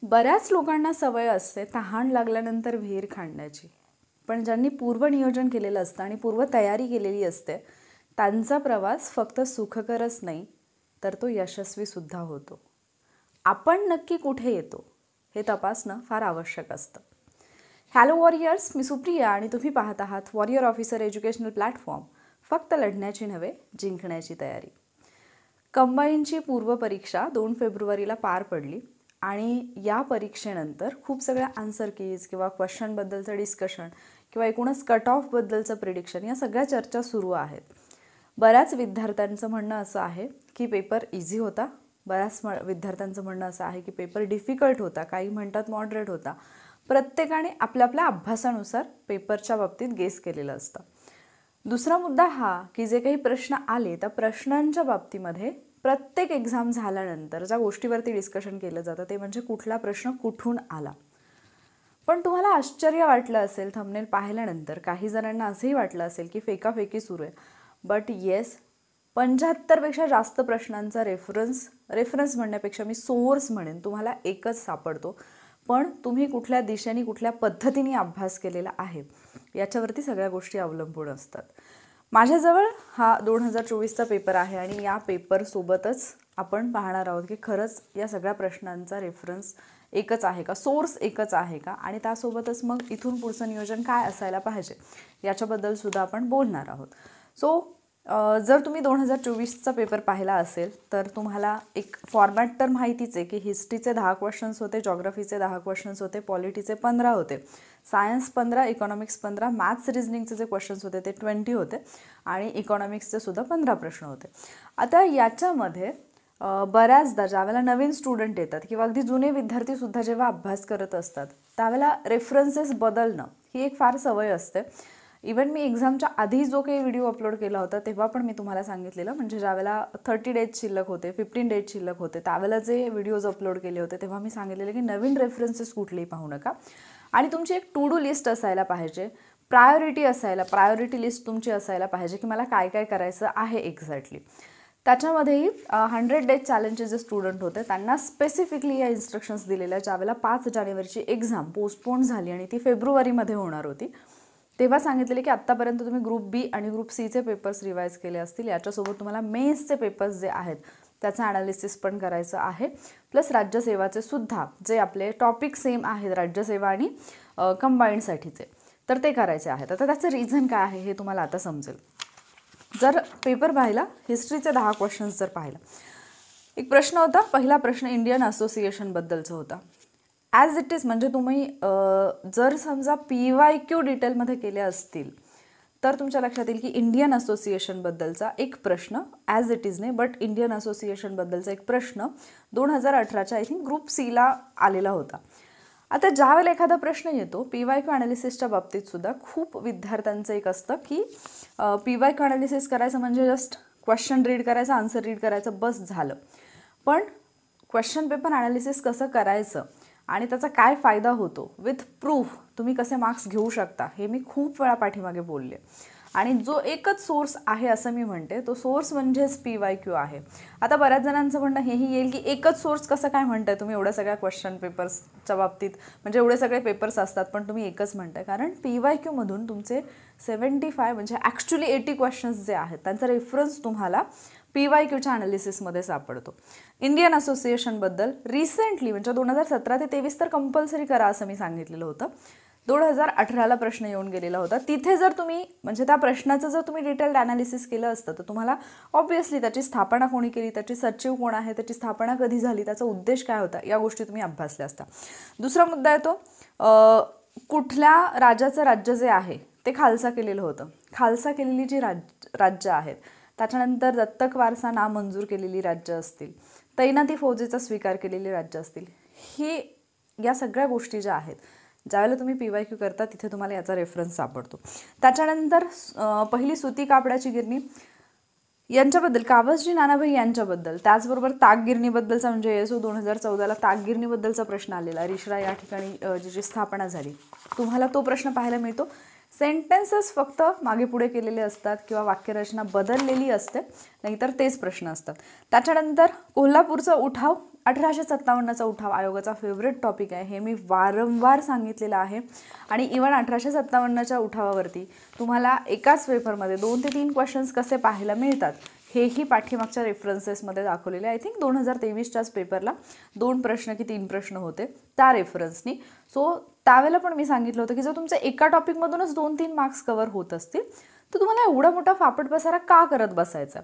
बऱ्याच लोकांना सवय असते तहान लागल्यानंतर विहीर खणण्याची, पण ज्यांनी पूर्वनियोजन केलेलं असतं आणि पूर्वतयारी केलेली असते त्यांचा प्रवास फक्त सुखकरच नाही तर तो यशस्वीसुद्धा होतो. आपण नक्की कुठे येतो हे तपासणं फार आवश्यक असतं. हॅलो वॉरियर्स, मी सुप्रिया आणि तुम्ही पाहत आहात वॉरियर ऑफिसर एज्युकेशनल प्लॅटफॉर्म. फक्त लढण्याची नव्हे, जिंकण्याची तयारी. कंबाईनची पूर्वपरीक्षा 2 फेब्रुवारीला पार पडली आणि या परीक्षेनंतर खूप सगळ्या आन्सर कीज किंवा क्वेश्चनबद्दलचं डिस्कशन किंवा एकूणच कट ऑफबद्दलचं प्रिडिक्शन या सगळ्या चर्चा सुरू आहेत. बऱ्याच विद्यार्थ्यांचं म्हणणं असं आहे की पेपर इझी होता, बऱ्याच विद्यार्थ्यांचं म्हणणं असं आहे की पेपर डिफिकल्ट होता, काही म्हणतात मॉडरेट होता. प्रत्येकाने आपल्या आपल्या अभ्यासानुसार पेपरच्या बाबतीत गेस केलेलं असतं. दुसरा मुद्दा हा की जे काही प्रश्न आले त्या प्रश्नांच्या बाबतीमध्ये प्रत्येक एक्झाम झाल्यानंतर ज्या गोष्टीवरती डिस्कशन केलं जातं ते म्हणजे कुठला प्रश्न कुठून आला. पण तुम्हाला आश्चर्य वाटलं असेल थंबनेल पाहिल्यानंतर, काही जणांना असंही वाटलं असेल की फेकाफेकी सुरू आहे. बट येस, 75पेक्षा जास्त प्रश्नांचा रेफरन्स म्हणण्यापेक्षा मी सोर्स म्हणेन तुम्हाला एकच सापडतो. पण तुम्ही कुठल्या दिशेने कुठल्या पद्धतीने अभ्यास केलेला आहे याच्यावरती सगळ्या गोष्टी अवलंबून असतात. माझ्याजवळ हा 2024चा पेपर आहे आणि या पेपरसोबतच आपण पाहणार आहोत की खरंच या सगळ्या प्रश्नांचा रेफरन्स एकच आहे का, सोर्स एकच आहे का, आणि त्यासोबतच मग इथून पुढचं नियोजन काय असायला पाहिजे याच्याबद्दलसुद्धा आपण बोलणार आहोत. सो जर तुम्ही 2024चा पेपर पाहिला असेल तर तुम्हाला एक फॉर्मॅट तर माहितीच आहे की हिस्ट्रीचे 10 क्वेश्चन्स होते, जॉग्रफीचे 10 क्वेश्चन्स होते, पॉलिटीचे 15 होते, सायन्स 15, इकॉनॉमिक्स 15, मॅथ्स रिजनिंगचे जे क्वेश्चन्स होते ते 20 होते आणि इकॉनॉमिक्सचे सुद्धा 15 प्रश्न होते. आता याच्यामध्ये बऱ्याचदा ज्यावेळेला नवीन स्टुडंट येतात किंवा अगदी जुने विद्यार्थीसुद्धा जेव्हा अभ्यास करत असतात त्यावेळेला रेफरन्सेस बदलणं ही एक फार सवय असते. इवन मी एक्झामच्या आधी जो काही व्हिडिओ अपलोड केला होता तेव्हा पण मी तुम्हाला सांगितलेलं, म्हणजे ज्यावेळेला 30 डेज शिल्लक होते, 15 डेज शिल्लक होते, त्यावेळेला जे व्हिडिओज अपलोड केले होते तेव्हा मी सांगितलेलं की नवीन रेफरन्सेस कुठलेही पाहू नका आणि तुमची एक टू डू लिस्ट असायला पाहिजे, प्रायोरिटी लिस्ट तुमची असायला पाहिजे की मला काय काय करायचं आहे एक्झॅक्टली. त्याच्यामध्येही 100 डेज चॅलेंजचे जे स्टुडंट होते त्यांना स्पेसिफिकली या इन्स्ट्रक्शन्स दिलेल्या. ज्यावेळेला 5 जानेवारीची एक्झाम पोस्टपोन झाली आणि ती फेब्रुवारीमध्ये होणार होती तेव्हा सांगितलेले की आत्तापर्यंत तुम्ही ग्रुप बी आणि ग्रुप सीचे पेपर्स रिवाईज केले असतील, याच्यासोबत तुम्हाला मेन्सचे पेपर्स जे आहेत त्याचं ॲनालिसिस पण करायचं आहे, प्लस राज्यसेवाचे सुद्धा जे आपले टॉपिक सेम आहेत राज्यसेवा आणि कंबाईंडसाठीचे तर ते करायचे आहेत. आता त्याचं रिझन काय आहे हे तुम्हाला आता समजेल. जर पेपर पाहिला, हिस्ट्रीचे 10 क्वेश्चन्स जर पाहिला, एक प्रश्न होता, पहिला प्रश्न इंडियन असोसिएशनबद्दलचा होता. ॲज इट इज, म्हणजे तुम्ही जर समजा PYQ डिटेलमध्ये केले असतील तर तुमच्या लक्षात येईल की इंडियन असोसिएशनबद्दलचा एक प्रश्न ॲज इट इजने, बट इंडियन असोसिएशनबद्दलचा एक प्रश्न 2018च्या आय थिंक ग्रुप सीला आलेला होता. आता ज्यावेळेला एखादा प्रश्न येतो PYQ ॲनालिसिसच्या बाबतीत सुद्धा खूप विद्यार्थ्यांचं एक असतं की PYQ ॲनालिसिस करायचं म्हणजे जस्ट क्वेश्चन रीड करायचं, आन्सर रीड करायचं, बस झालं. पण क्वेश्चन पेपर ॲनालिसिस कसं करायचं आणि त्याचा काय फायदा होतो, विथ प्रूफ तुम्ही कसे मार्क्स घेऊ शकता हे मी खूप वेळा पाठीमागे बोलले. आणि जो एकच सोर्स आहे असं मी म्हणते तो सोर्स म्हणजेच PYQ आहे. आता बऱ्याच जणांचं म्हणणं हेही येईल की एकच सोर्स कसं काय म्हणताय तुम्ही, एवढ्या सगळ्या क्वेश्चन पेपर्सच्या बाबतीत, म्हणजे एवढे सगळे पेपर्स असतात पण तुम्ही एकच म्हणताय. कारण PYQमधून तुमचे 75 म्हणजे ॲक्च्युली 80 क्वेश्चन्स जे आहेत त्यांचा रेफरन्स तुम्हाला PYQच्या ॲनालिसिसमध्ये सापडतो. इंडियन असोसिएशनबद्दल रिसेंटली म्हणजे 2017 ते 23 तर कंपल्सरी करा असं मी सांगितलेलं होतं. 2018ला प्रश्न येऊन गेलेला होता. तिथे जर तुम्ही म्हणजे त्या प्रश्नाचं जर तुम्ही डिटेल्ड ॲनालिसिस केलं असतं तर तुम्हाला ऑब्व्हियसली त्याची स्थापना कोणी केली, त्याची सचिव कोण आहे, त्याची स्थापना कधी झाली, त्याचा उद्देश काय होता, या गोष्टी तुम्ही अभ्यासल्या असता. दुसरा मुद्दा आहे तो कुठल्या राजाचं राज्य जे आहे ते खालसा केलेलं होतं. खालसा केलेली जी राज्य आहेत, त्याच्यानंतर दत्तक वारसा नामंजूर केलेली राज्य असतील, तैनाती फौजेचा स्वीकार केलेली राज्य असतील, ही या सगळ्या गोष्टी ज्या आहेत ज्यावेळेला तुम्ही PYQ करता तिथे तुम्हाला याचा रेफरन्स सापडतो. त्याच्यानंतर पहिली सुती कापडाची गिरणी यांच्याबद्दल, कावसजी नानाभाई यांच्याबद्दल, त्याचबरोबर ताकगिरणीबद्दलचा म्हणजे ISO 2014ला ताकगिरणीबद्दलचा प्रश्न आलेला, रिश्रा या ठिकाणी जिची स्थापना झाली, तुम्हाला तो प्रश्न पाहायला मिळतो. सेंटेन्सेस फक्त मागे पुढे केलेले असतात किंवा वाक्यरचना बदललेली असते, नाहीतर तेच प्रश्न असतात. त्याच्यानंतर कोल्हापूरचा उठाव 1857चा उठाव आयोगाचा फेवरेट टॉपिक आहे, हे मी वारंवार सांगितलेलं आहे. आणि इवन 1857च्या उठावावरती तुम्हाला एकाच पेपरमध्ये 2 ते 3 क्वेश्चन्स कसे पाहायला मिळतात हेही पाठीमागच्या रेफरन्सेसमध्ये दाखवलेले. आय थिंक 2023च्याच पेपरला 2 प्रश्न की 3 प्रश्न होते त्या रेफरन्सनी. सो त्यावेळेला पण मी सांगितलं होतं की जर तुमचे एका टॉपिकमधूनच 2-3 मार्क्स कव्हर होत असतील तर तुम्हाला एवढा मोठा फापट पसारा का करत बसायचा.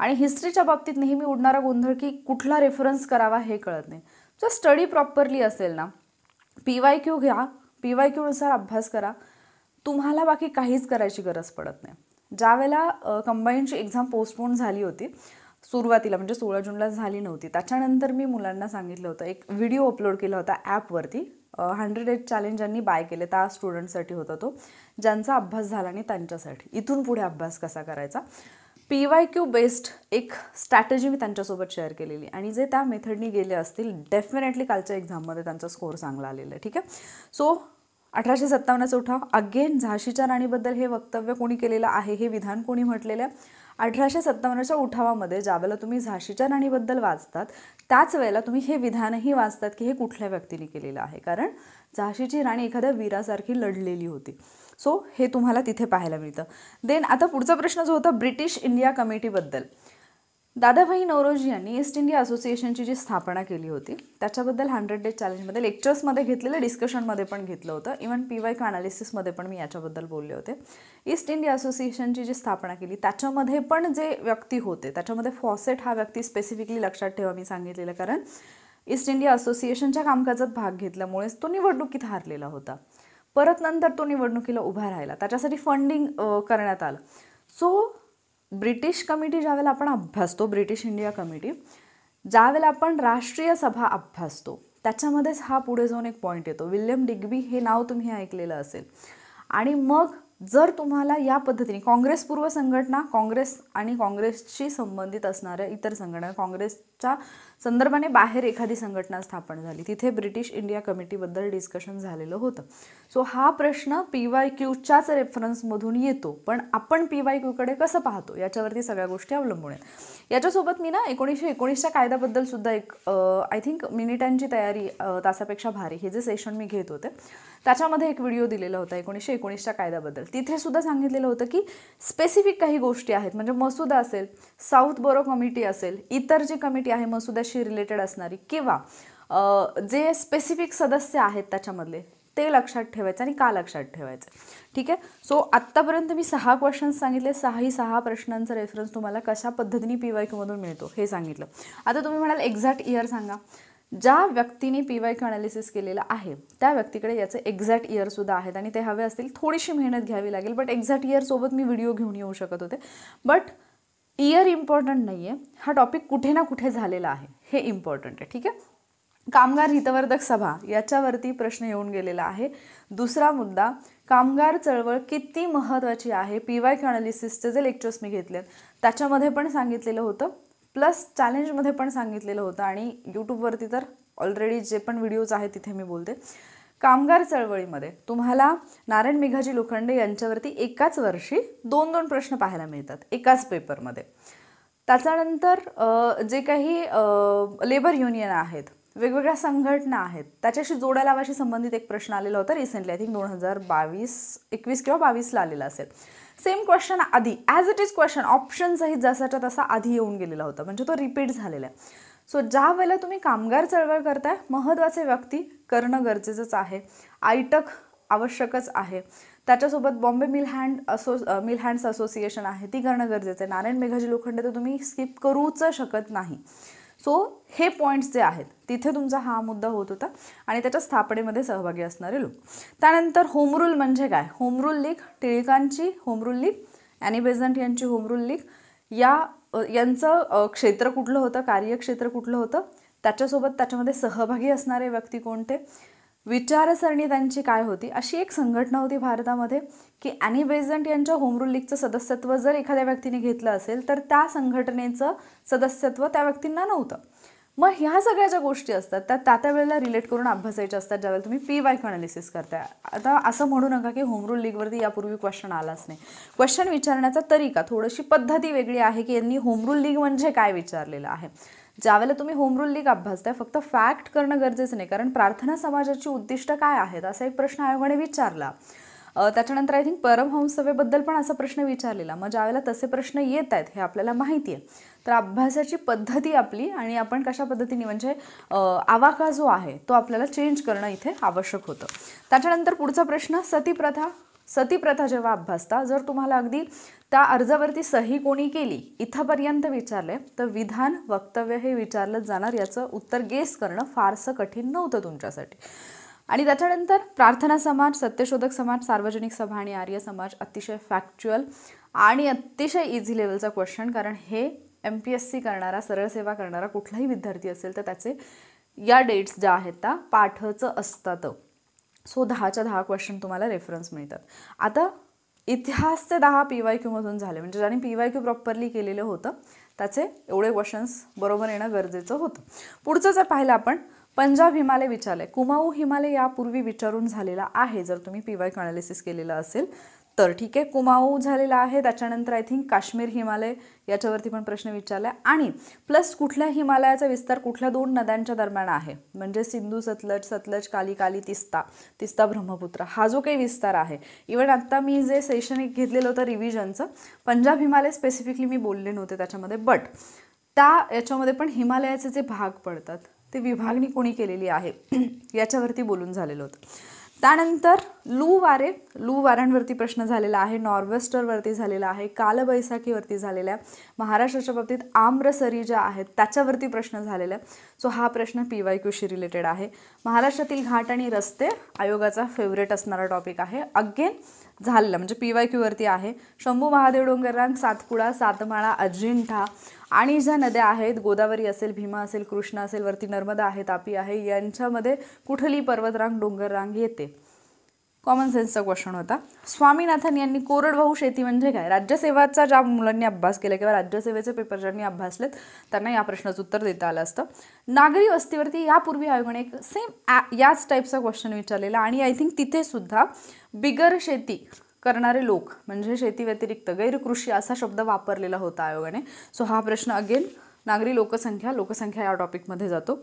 आणि हिस्ट्रीच्या बाबतीत नेहमी उडणारा गोंधळ की कुठला रेफरन्स करावा हे कळत नाही. जर स्टडी प्रॉपरली असेल ना, PYQ घ्या, PYQनुसार अभ्यास करा, तुम्हाला बाकी काहीच करायची गरज पडत नाही. ज्यावेळेला कंबाईनची एक्झाम पोस्टपोन झाली होती सुरुवातीला, म्हणजे 16 जूनला झाली नव्हती, त्याच्यानंतर मी मुलांना सांगितलं होतं, एक व्हिडिओ अपलोड केला होता ॲपवरती, 100 डेज चॅलेंज ज्यांनी बाय केले त्या स्टुडंटसाठी होता तो, ज्यांचा अभ्यास झाला नाही त्यांच्यासाठी, इथून पुढे अभ्यास कसा करायचा. PYQ बेस्ड एक स्ट्रॅटेजी मी त्यांच्यासोबत शेअर केलेली आणि जे त्या मेथडनी गेले असतील डेफिनेटली कालच्या एक्झाममध्ये त्यांचा स्कोअर चांगला आलेला आहे. ठीक आहे. सो 1857चा उठाव, अगेन झाशीच्या राणीबद्दल हे वक्तव्य कोणी केलेलं आहे, हे विधान कोणी म्हटलेलं आहे. 1857च्या उठावामध्ये ज्यावेळेला तुम्ही झाशीच्या राणीबद्दल वाचतात त्याच वेळेला तुम्ही हे विधानही वाचतात की हे कुठल्या व्यक्तीने केलेलं आहे, कारण झाशीची राणी एखाद्या वीरासारखी लढलेली होती. सो हे तुम्हाला तिथे पाहायला मिळतं. देन आता पुढचा प्रश्न जो होता ब्रिटिश इंडिया कमिटीबद्दल, दादाभाई नौरोजी यांनी ईस्ट इंडिया असोसिएशनची जी स्थापना केली होती त्याच्याबद्दल 100 डेज चॅलेंजमध्ये लेक्चर्समध्ये घेतलेलं, डिस्कशनमध्ये पण घेतलं होतं, इवन PYQ अनालिसिसमध्ये पण मी याच्याबद्दल बोलले होते. ईस्ट इंडिया असोसिएशनची जी स्थापना केली त्याच्यामध्ये पण जे व्यक्ती होते त्याच्यामध्ये फॉसेट हा व्यक्ती स्पेसिफिकली लक्षात ठेवा मी सांगितलेलं, कारण ईस्ट इंडिया असोसिएशनच्या कामकाजात भाग घेतल्यामुळेच तो निवडणुकीत हारलेला होता. परत नंतर तो निवडणुकीला उभा राहिला, त्याच्यासाठी फंडिंग करण्यात आलं. सो ब्रिटिश कमिटी ज्यावेळेला आपण अभ्यासतो, ब्रिटिश इंडिया कमिटी, ज्यावेळेला आपण राष्ट्रीय सभा अभ्यासतो त्याच्यामध्येच हा पुढे जाऊन एक पॉईंट येतो. विल्यम डिग्बी हे नाव तुम्ही ऐकलेलं असेल. आणि मग जर तुम्हाला या पद्धतीने काँग्रेसपूर्व संघटना, काँग्रेस आणि काँग्रेसशी संबंधित असणाऱ्या इतर संघटना, काँग्रेसच्या संदर्भाने बाहेर एखादी संघटना स्थापन झाली, तिथे ब्रिटिश इंडिया कमिटीबद्दल डिस्कशन झालेलं होतं. सो हा प्रश्न PYQच्याच रेफरन्समधून येतो, पण आपण PYQकडे कसं पाहतो याच्यावरती सगळ्या गोष्टी अवलंबून आहेत. याच्यासोबत मी ना 1919च्या कायद्याबद्दल सुद्धा एक आय थिंक मिनिटांची तयारी तासापेक्षा भारी हे जे सेशन मी घेत होते त्याच्यामध्ये एक व्हिडिओ दिलेला होता 1919च्या कायद्याबद्दल. तिथे सुद्धा सांगितलेलं होतं की स्पेसिफिक काही गोष्टी आहेत, म्हणजे मसुदा असेल, साऊथ बोरो कमिटी असेल, इतर जी कमिटी आहे मसुद्याशी रिलेटेड असणारी, किंवा जे स्पेसिफिक सदस्य आहेत त्याच्यामधले ते लक्षात ठेवायचं आणि का लक्षात ठेवायचं. ठीक आहे. सो आत्तापर्यंत मी 6 क्वेश्चन्स सांगितले, 6 प्रश्नांचा रेफरन्स तुम्हाला कशा पद्धतीने PYQमधून मिळतो हे सांगितलं. आता तुम्ही म्हणाल एक्झॅक्ट इयर सांगा. ज्या व्यक्तीने PYQ अनालिसिस केलेलं आहे त्या व्यक्तीकडे याचे एक्झॅक्ट इयरसुद्धा आहेत आणि ते हवे असतील थोडीशी मेहनत घ्यावी लागेल, बट एक्झॅक्ट इयरसोबत मी व्हिडिओ घेऊन येऊ शकत होते. बट इयर इम्पॉर्टंट नाही आहे, हा टॉपिक कुठे ना कुठे झालेला आहे हे इम्पॉर्टंट आहे. ठीक आहे. कामगार हितवर्धक सभा याच्यावरती प्रश्न येऊन गेलेला आहे. दुसरा मुद्दा, कामगार चळवळ किती महत्त्वाची आहे, PYQ अनालिसिसचे जे लेक्चर्स मी घेतलेत त्याच्यामध्ये पण सांगितलेलं होतं, प्लस चॅलेंजमध्ये पण सांगितलेलं होतं आणि यूट्यूबवरती तर ऑलरेडी जे पण व्हिडिओज आहेत तिथे मी बोलते. कामगार चळवळीमध्ये तुम्हाला नारायण मेघाजी लोखंडे यांच्यावरती एकाच वर्षी 2-2 प्रश्न पाहायला मिळतात एकाच पेपरमध्ये. त्याच्यानंतर जे काही लेबर युनियन आहेत, वेगवेगळ्या संघटना आहेत, त्याच्याशी जोड्या लावाशी संबंधित एक प्रश्न आलेला होता रिसेंटली, आय थिंक 2021 किंवा 22ला आलेला असेल. सेम क्वेश्चन आधी as it is question option सहित जसाच्या तसा आधी येऊन गेलेला होता, म्हणजे तो रिपीट झालेला आहे. सो ज्या वेळेला तुम्ही कामगार चळवळ करताय महत्त्वाचे व्यक्ती करणं गरजेचंच आहे, आयटक आवश्यकच आहे, त्याच्यासोबत बॉम्बे मिल हँड्स असोसिएशन आहे ती करणं गरजेचं आहे, नारायण मेघाजी लोखंडे तर तुम्ही स्किप करूच शकत नाही. सो हे पॉईंट्स जे आहेत तिथे तुमचा हा मुद्दा होत होता आणि त्याच्या स्थापनेमध्ये सहभागी असणारे लोक. त्यानंतर होम रूल म्हणजे काय, होम रूल लीग, टिळकांची home rule league, Annie Besant यांची होम रूल लीग, यांचं क्षेत्र कुठलं होतं, कार्यक्षेत्र कुठलं होतं, त्याच्यासोबत त्याच्यामध्ये सहभागी असणारे व्यक्ती कोणते, विचारसरणी त्यांची काय होती. अशी एक संघटना होती भारतामध्ये की ॲनी बेझंट यांच्या होम रूल लीगचं सदस्यत्व जर एखाद्या व्यक्तीने घेतलं असेल तर त्या संघटनेचं सदस्यत्व त्या व्यक्तींना नव्हतं. मग ह्या सगळ्या ज्या गोष्टी असतात त्या वेळेला रिलेट करून अभ्यासायच्या असतात ज्यावेळेला तुम्ही PYQ अनालिसिस करताय. आता असं म्हणू नका की होम रूल लीगवरती यापूर्वी क्वेश्चन आलाच नाही. क्वेश्चन विचारण्याचा तरीका थोडीशी पद्धती वेगळी आहे की यांनी होम रूल लीग म्हणजे काय विचारलेलं आहे. ज्यावेळेला तुम्ही होम रूल लीग अभ्यासताय फक्त फॅक्ट करणं गरजेचं नाही, कारण प्रार्थना समाजाची उद्दिष्ट काय आहेत असा एक प्रश्न आयोगाने विचारला. त्याच्यानंतर आय थिंक परमहंस सभेबद्दल पण असा प्रश्न विचारलेला. मग ज्यावेळेला तसे प्रश्न येत आहेत हे आपल्याला माहिती आहे, तर अभ्यासाची पद्धती आपली आणि आपण कशा पद्धतीने म्हणजे आवाका जो आहे तो आपल्याला चेंज करणं इथे आवश्यक होतं. त्याच्यानंतर पुढचा प्रश्न सतीप्रथा. सतीप्रथा जेव्हा अभ्यासता जर तुम्हाला अगदी त्या अर्जावरती सही कोणी केली इथंपर्यंत विचारले तर विधान वक्तव्य हे विचारलंच जाणार. याचं उत्तर गेस करणं फारसं कठीण नव्हतं तुमच्यासाठी. आणि त्याच्यानंतर प्रार्थना समाज, सत्यशोधक समाज, सार्वजनिक सभा आणि आर्य समाज अतिशय फॅक्च्युअल आणि अतिशय इझी लेवलचा क्वेश्चन, कारण हे MPSC करणारा, सरळ सेवा करणारा कुठलाही विद्यार्थी असेल तर त्याचे या डेट्स ज्या आहेत त्या पाठचं असतात. सो 10च्या 10 क्वेश्चन तुम्हाला रेफरन्स मिळतात. आता इतिहासचे 10 PYQ मधून झाले, म्हणजे ज्याने PYQ प्रॉपरली केलेलं होतं त्याचे एवढे क्वेश्चन्स बरोबर येणं गरजेचं होतं. पुढचं जर पाहिलं आपण पंजाब हिमालय विचारलंय. कुमाऊ हिमालय यापूर्वी विचारून झालेला आहे जर तुम्ही PYQ अनालिसिस केलेलं असेल तर. ठीक आहे, कुमाऊ झालेला आहे. त्याच्यानंतर आय थिंक काश्मीर हिमालय याच्यावरती पण प्रश्न विचारला आहे. आणि प्लस कुठल्या हिमालयाचा विस्तार कुठल्या 2 नद्यांच्या दरम्यान आहे, म्हणजे सिंधू सतलज, सतलज काली, काली तिस्ता, तिस्ता ब्रह्मपुत्र, हा जो काही विस्तार आहे. इव्हन आत्ता मी जे सेशन एक घेतलेलं होतं रिव्हिजनचं, पंजाब हिमालय स्पेसिफिकली मी बोलले नव्हते त्याच्यामध्ये, बट त्या याच्यामध्ये पण हिमालयाचे जे भाग पडतात ते विभागणी कोणी केलेली आहे याच्यावरती बोलून झालेलं होतं. त्यानंतर लू वारे, लू वाऱ्यांवरती प्रश्न झालेला आहे. नॉर्वेस्टरवरती झालेला आहे. कालबैसाखीवरती झालेला आहे. महाराष्ट्राच्या बाबतीत आम्रसरी ज्या आहेत त्याच्यावरती प्रश्न झालेला आहे. सो हा प्रश्न PYQशी रिलेटेड आहे. महाराष्ट्रातील घाट आणि रस्ते आयोगाचा फेवरेट असणारा टॉपिक आहे. अगेन झालेला म्हणजे PYQवरती आहे. शंभू महादेव डोंगररांग, सातपुडा, सातमाळा, अजिंठा आणि ज्या नद्या आहेत गोदावरी असेल, भीमा असेल, कृष्णा असेल, वरती नर्मदा आहे, तापी आहे, यांच्यामध्ये कुठली पर्वतरांग, डोंगररांग येते. कॉमन सेन्सचा क्वेश्चन होता. स्वामीनाथन यांनी कोरडवाहू शेती म्हणजे काय, राज्यसेवाचा ज्या मुलांनी अभ्यास केला किंवा राज्यसेवेचे पेपर ज्यांनी अभ्यासलेत त्यांना या प्रश्नाचं उत्तर देता आलं असतं. नागरी वस्तीवरती यापूर्वी आयोगाने एक सेम याच टाईपचा क्वेश्चन विचारलेला आणि आय थिंक तिथे सुद्धा बिगर शेती करणारे लोक म्हणजे शेती व्यतिरिक्त गैरकृषी असा शब्द वापरलेला होता आयोगाने. सो हा प्रश्न अगेन नागरी लोकसंख्या या टॉपिकमध्ये जातो.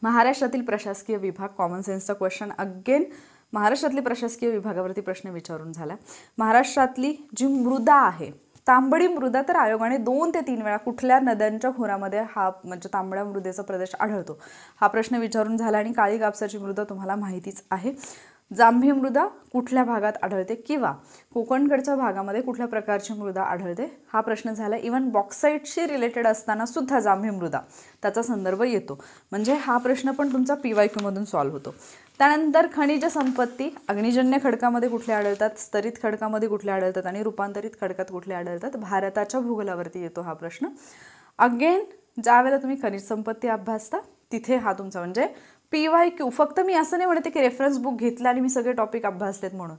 महाराष्ट्रातील प्रशासकीय विभाग, कॉमन सेन्सचा क्वेश्चन अगेन महाराष्ट्रातली प्रशासकीय विभागावरती प्रश्न विचारून झाला. महाराष्ट्रातली जी मृदा आहे तांबडी मृदा, तर आयोगाने 2 ते 3 वेळा कुठल्या नद्यांच्या खोऱ्यामध्ये हा म्हणजे तांबड्या मृदेचा प्रदेश आढळतो हा प्रश्न विचारून झाला. आणि काळी कापसाची मृदा तुम्हाला माहितीच आहे. जांभी मृदा कुठल्या भागात आढळते किंवा कोकणकडच्या भागामध्ये कुठल्या प्रकारची मृदा आढळते हा प्रश्न झाला. इवन बॉक्साईटशी रिलेटेड असताना सुद्धा जांभी मृदा त्याचा संदर्भ येतो, म्हणजे हा प्रश्न पण तुमचा PYQ मधून सॉल्व्ह होतो. त्यानंतर खनिज संपत्ती, अग्निजन्य खडकामध्ये कुठले आढळतात, स्तरित खडकामध्ये कुठले आढळतात आणि रूपांतरित खडकात कुठले आढळतात, भारताच्या भूगोलावरती येतो हा प्रश्न. अगेन ज्यावेळेला तुम्ही खनिज संपत्ती अभ्यासता तिथे हा तुमचा म्हणजे PYQ. फक्त मी असं नाही म्हणते की रेफरन्स बुक घेतलं आणि मी सगळे टॉपिक अभ्यासलेत म्हणून.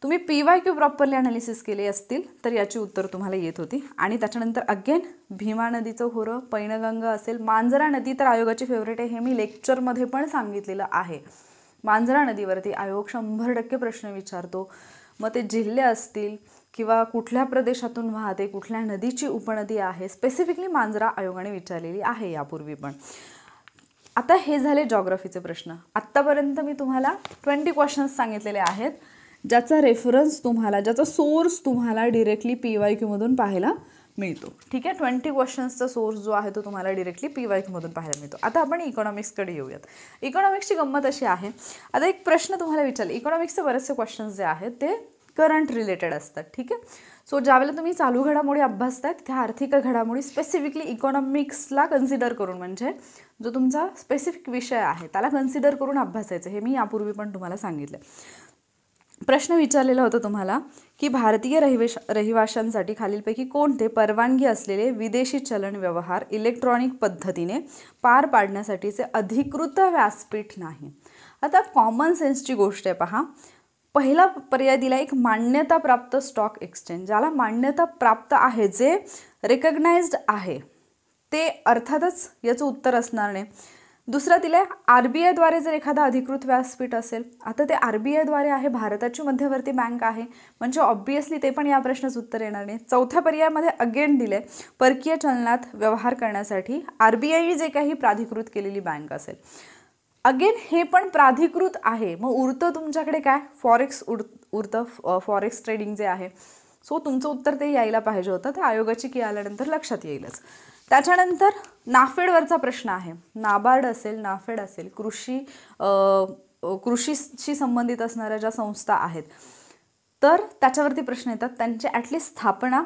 तुम्ही PYQ प्रॉपरली अनालिसिस केले असतील तर याची उत्तर तुम्हाला येत होती. आणि त्याच्यानंतर अगेन भीमा नदीचं खोरं, पैनगंगा असेल, मांजरा नदी तर आयोगाची फेवरेट आहे, हे मी लेक्चरमध्ये पण सांगितलेलं आहे. मांजरा नदीवरती आयोग 100% प्रश्न विचारतो. मग ते जिल्हे असतील किंवा कुठल्या प्रदेशातून वाहते, कुठल्या नदीची उपनदी आहे, स्पेसिफिकली मांजरा आयोगाने विचारलेली आहे यापूर्वी पण. आता हे झाले जॉग्रफीचे प्रश्न. आत्तापर्यंत मी तुम्हाला 20 क्वेश्चन्स सांगितलेले आहेत ज्याचा रेफरन्स तुम्हाला, ज्याचा सोर्स तुम्हाला डिरेक्टली PYQ मधून पाहायला मिळतो. ठीक आहे, 20 क्वेश्चन्सचा सोर्स जो आहे तो तुम्हाला डिरेक्टली PYQ मधून पाहायला मिळतो. आता आपण इकॉनॉमिक्सकडे येऊयात. इकॉनॉमिक्सची गंमत अशी आहे, आता एक प्रश्न तुम्हाला विचारले. इकॉनॉमिक्सचे बरेचसे क्वेश्चन्स जे आहेत ते करंट रिलेटेड असतात. ठीक आहे, सो ज्यावेळेला तुम्ही चालू घडामोडी अभ्यासताय त्या आर्थिक घडामोडी स्पेसिफिकली इकॉनॉमिक्सला कन्सिडर करून, म्हणजे जो तुमचा स्पेसिफिक विषय आहे त्याला कन्सिडर करून अभ्यासायचं, हे मी यापूर्वी पण तुम्हाला सांगितलं. प्रश्न विचारलेला होता तुम्हाला की भारतीय रहिवाशांसाठी खालीलपैकी कोणते परवानगी असलेले विदेशी चलन व्यवहार इलेक्ट्रॉनिक पद्धतीने पार पाडण्यासाठीचे अधिकृत व्यासपीठ नाही. आता कॉमन सेन्सची गोष्ट आहे पहा. पहिला पर्याय दिला एक मान्यताप्राप्त स्टॉक एक्सचेंज, ज्याला मान्यता प्राप्त आहे, जे रिकग्नाइज्ड आहे, ते अर्थातच याचं उत्तर असणार नाही. दुसरा दिलाय RBI द्वारे जर एखादा अधिकृत व्यासपीठ असेल, आता ते RBI द्वारे आहे, भारताची मध्यवर्ती बँक आहे, म्हणजे ऑब्व्हियसली ते पण या प्रश्नाचं उत्तर येणार नाही. चौथ्या पर्यायामध्ये अगेन दिले परकीय चलनात व्यवहार करण्यासाठी RBI जे काही प्राधिकृत केलेली बँक असेल. अगेन हे पण प्राधिकृत आहे, मग उरतं तुमच्याकडे काय, फॉरेक्स उरतं, फॉरेक्स ट्रेडिंग जे आहे. सो तुमचं उत्तर ते यायला पाहिजे होतं, ते आयोगाची की आल्यानंतर लक्षात येईलच. त्याच्यानंतर नाफेडवरचा प्रश्न आहे. नाबार्ड असेल, नाफेड असेल, कृषीशी संबंधित असणाऱ्या ज्या संस्था आहेत, तर त्याच्यावरती प्रश्न येतात. त्यांची ॲटलिस्ट स्थापना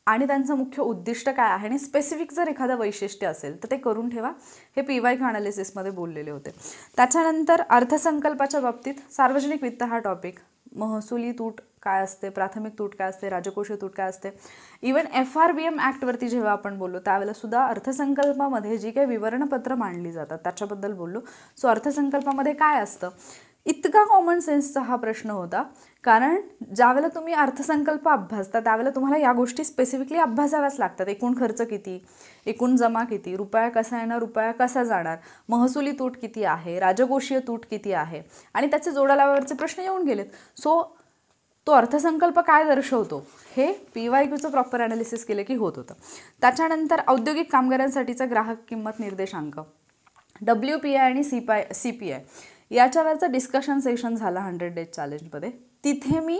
आणि त्यांचं मुख्य उद्दिष्ट काय आहे आणि स्पेसिफिक जर एखादं वैशिष्ट्य असेल तर ते करून ठेवा. हे PYQ अनालिसिसमध्ये बोललेले होते. त्याच्यानंतर अर्थसंकल्पाच्या बाबतीत सार्वजनिक वित्त हा टॉपिक, महसुली तूट काय असते, प्राथमिक तूट काय असते, राजकोषीय तूट काय असते, इवन FRBM ॲक्टवरती जेव्हा आपण बोललो त्यावेळेला सुद्धा अर्थसंकल्पामध्ये जी काही विवरणपत्र मांडली जातात त्याच्याबद्दल बोललो. सो अर्थसंकल्पामध्ये काय असतं, इतका कॉमन सेन्सचा हा प्रश्न होता, कारण ज्यावेळेला तुम्ही अर्थसंकल्प अभ्यासता त्यावेळेला तुम्हाला या गोष्टी स्पेसिफिकली अभ्यासाव्याच लागतात. एकूण खर्च किती, एकूण जमा किती, रुपया कसा येणार, रुपया कसा जाणार, महसुली तूट किती आहे, राजकोषीय तूट किती आहे, आणि त्याचे जोडालावावरचे प्रश्न येऊन गेलेत. सो तो अर्थसंकल्प काय दर्शवतो हे PYQचं प्रॉपर ॲनालिसिस केलं की होत होतं. त्याच्यानंतर औद्योगिक कामगारांसाठीचा ग्राहक किंमत निर्देशांक WPI आणि CPI याच्यावरचं डिस्कशन सेशन झालं 100 डेज चॅलेंजमध्ये. तिथे मी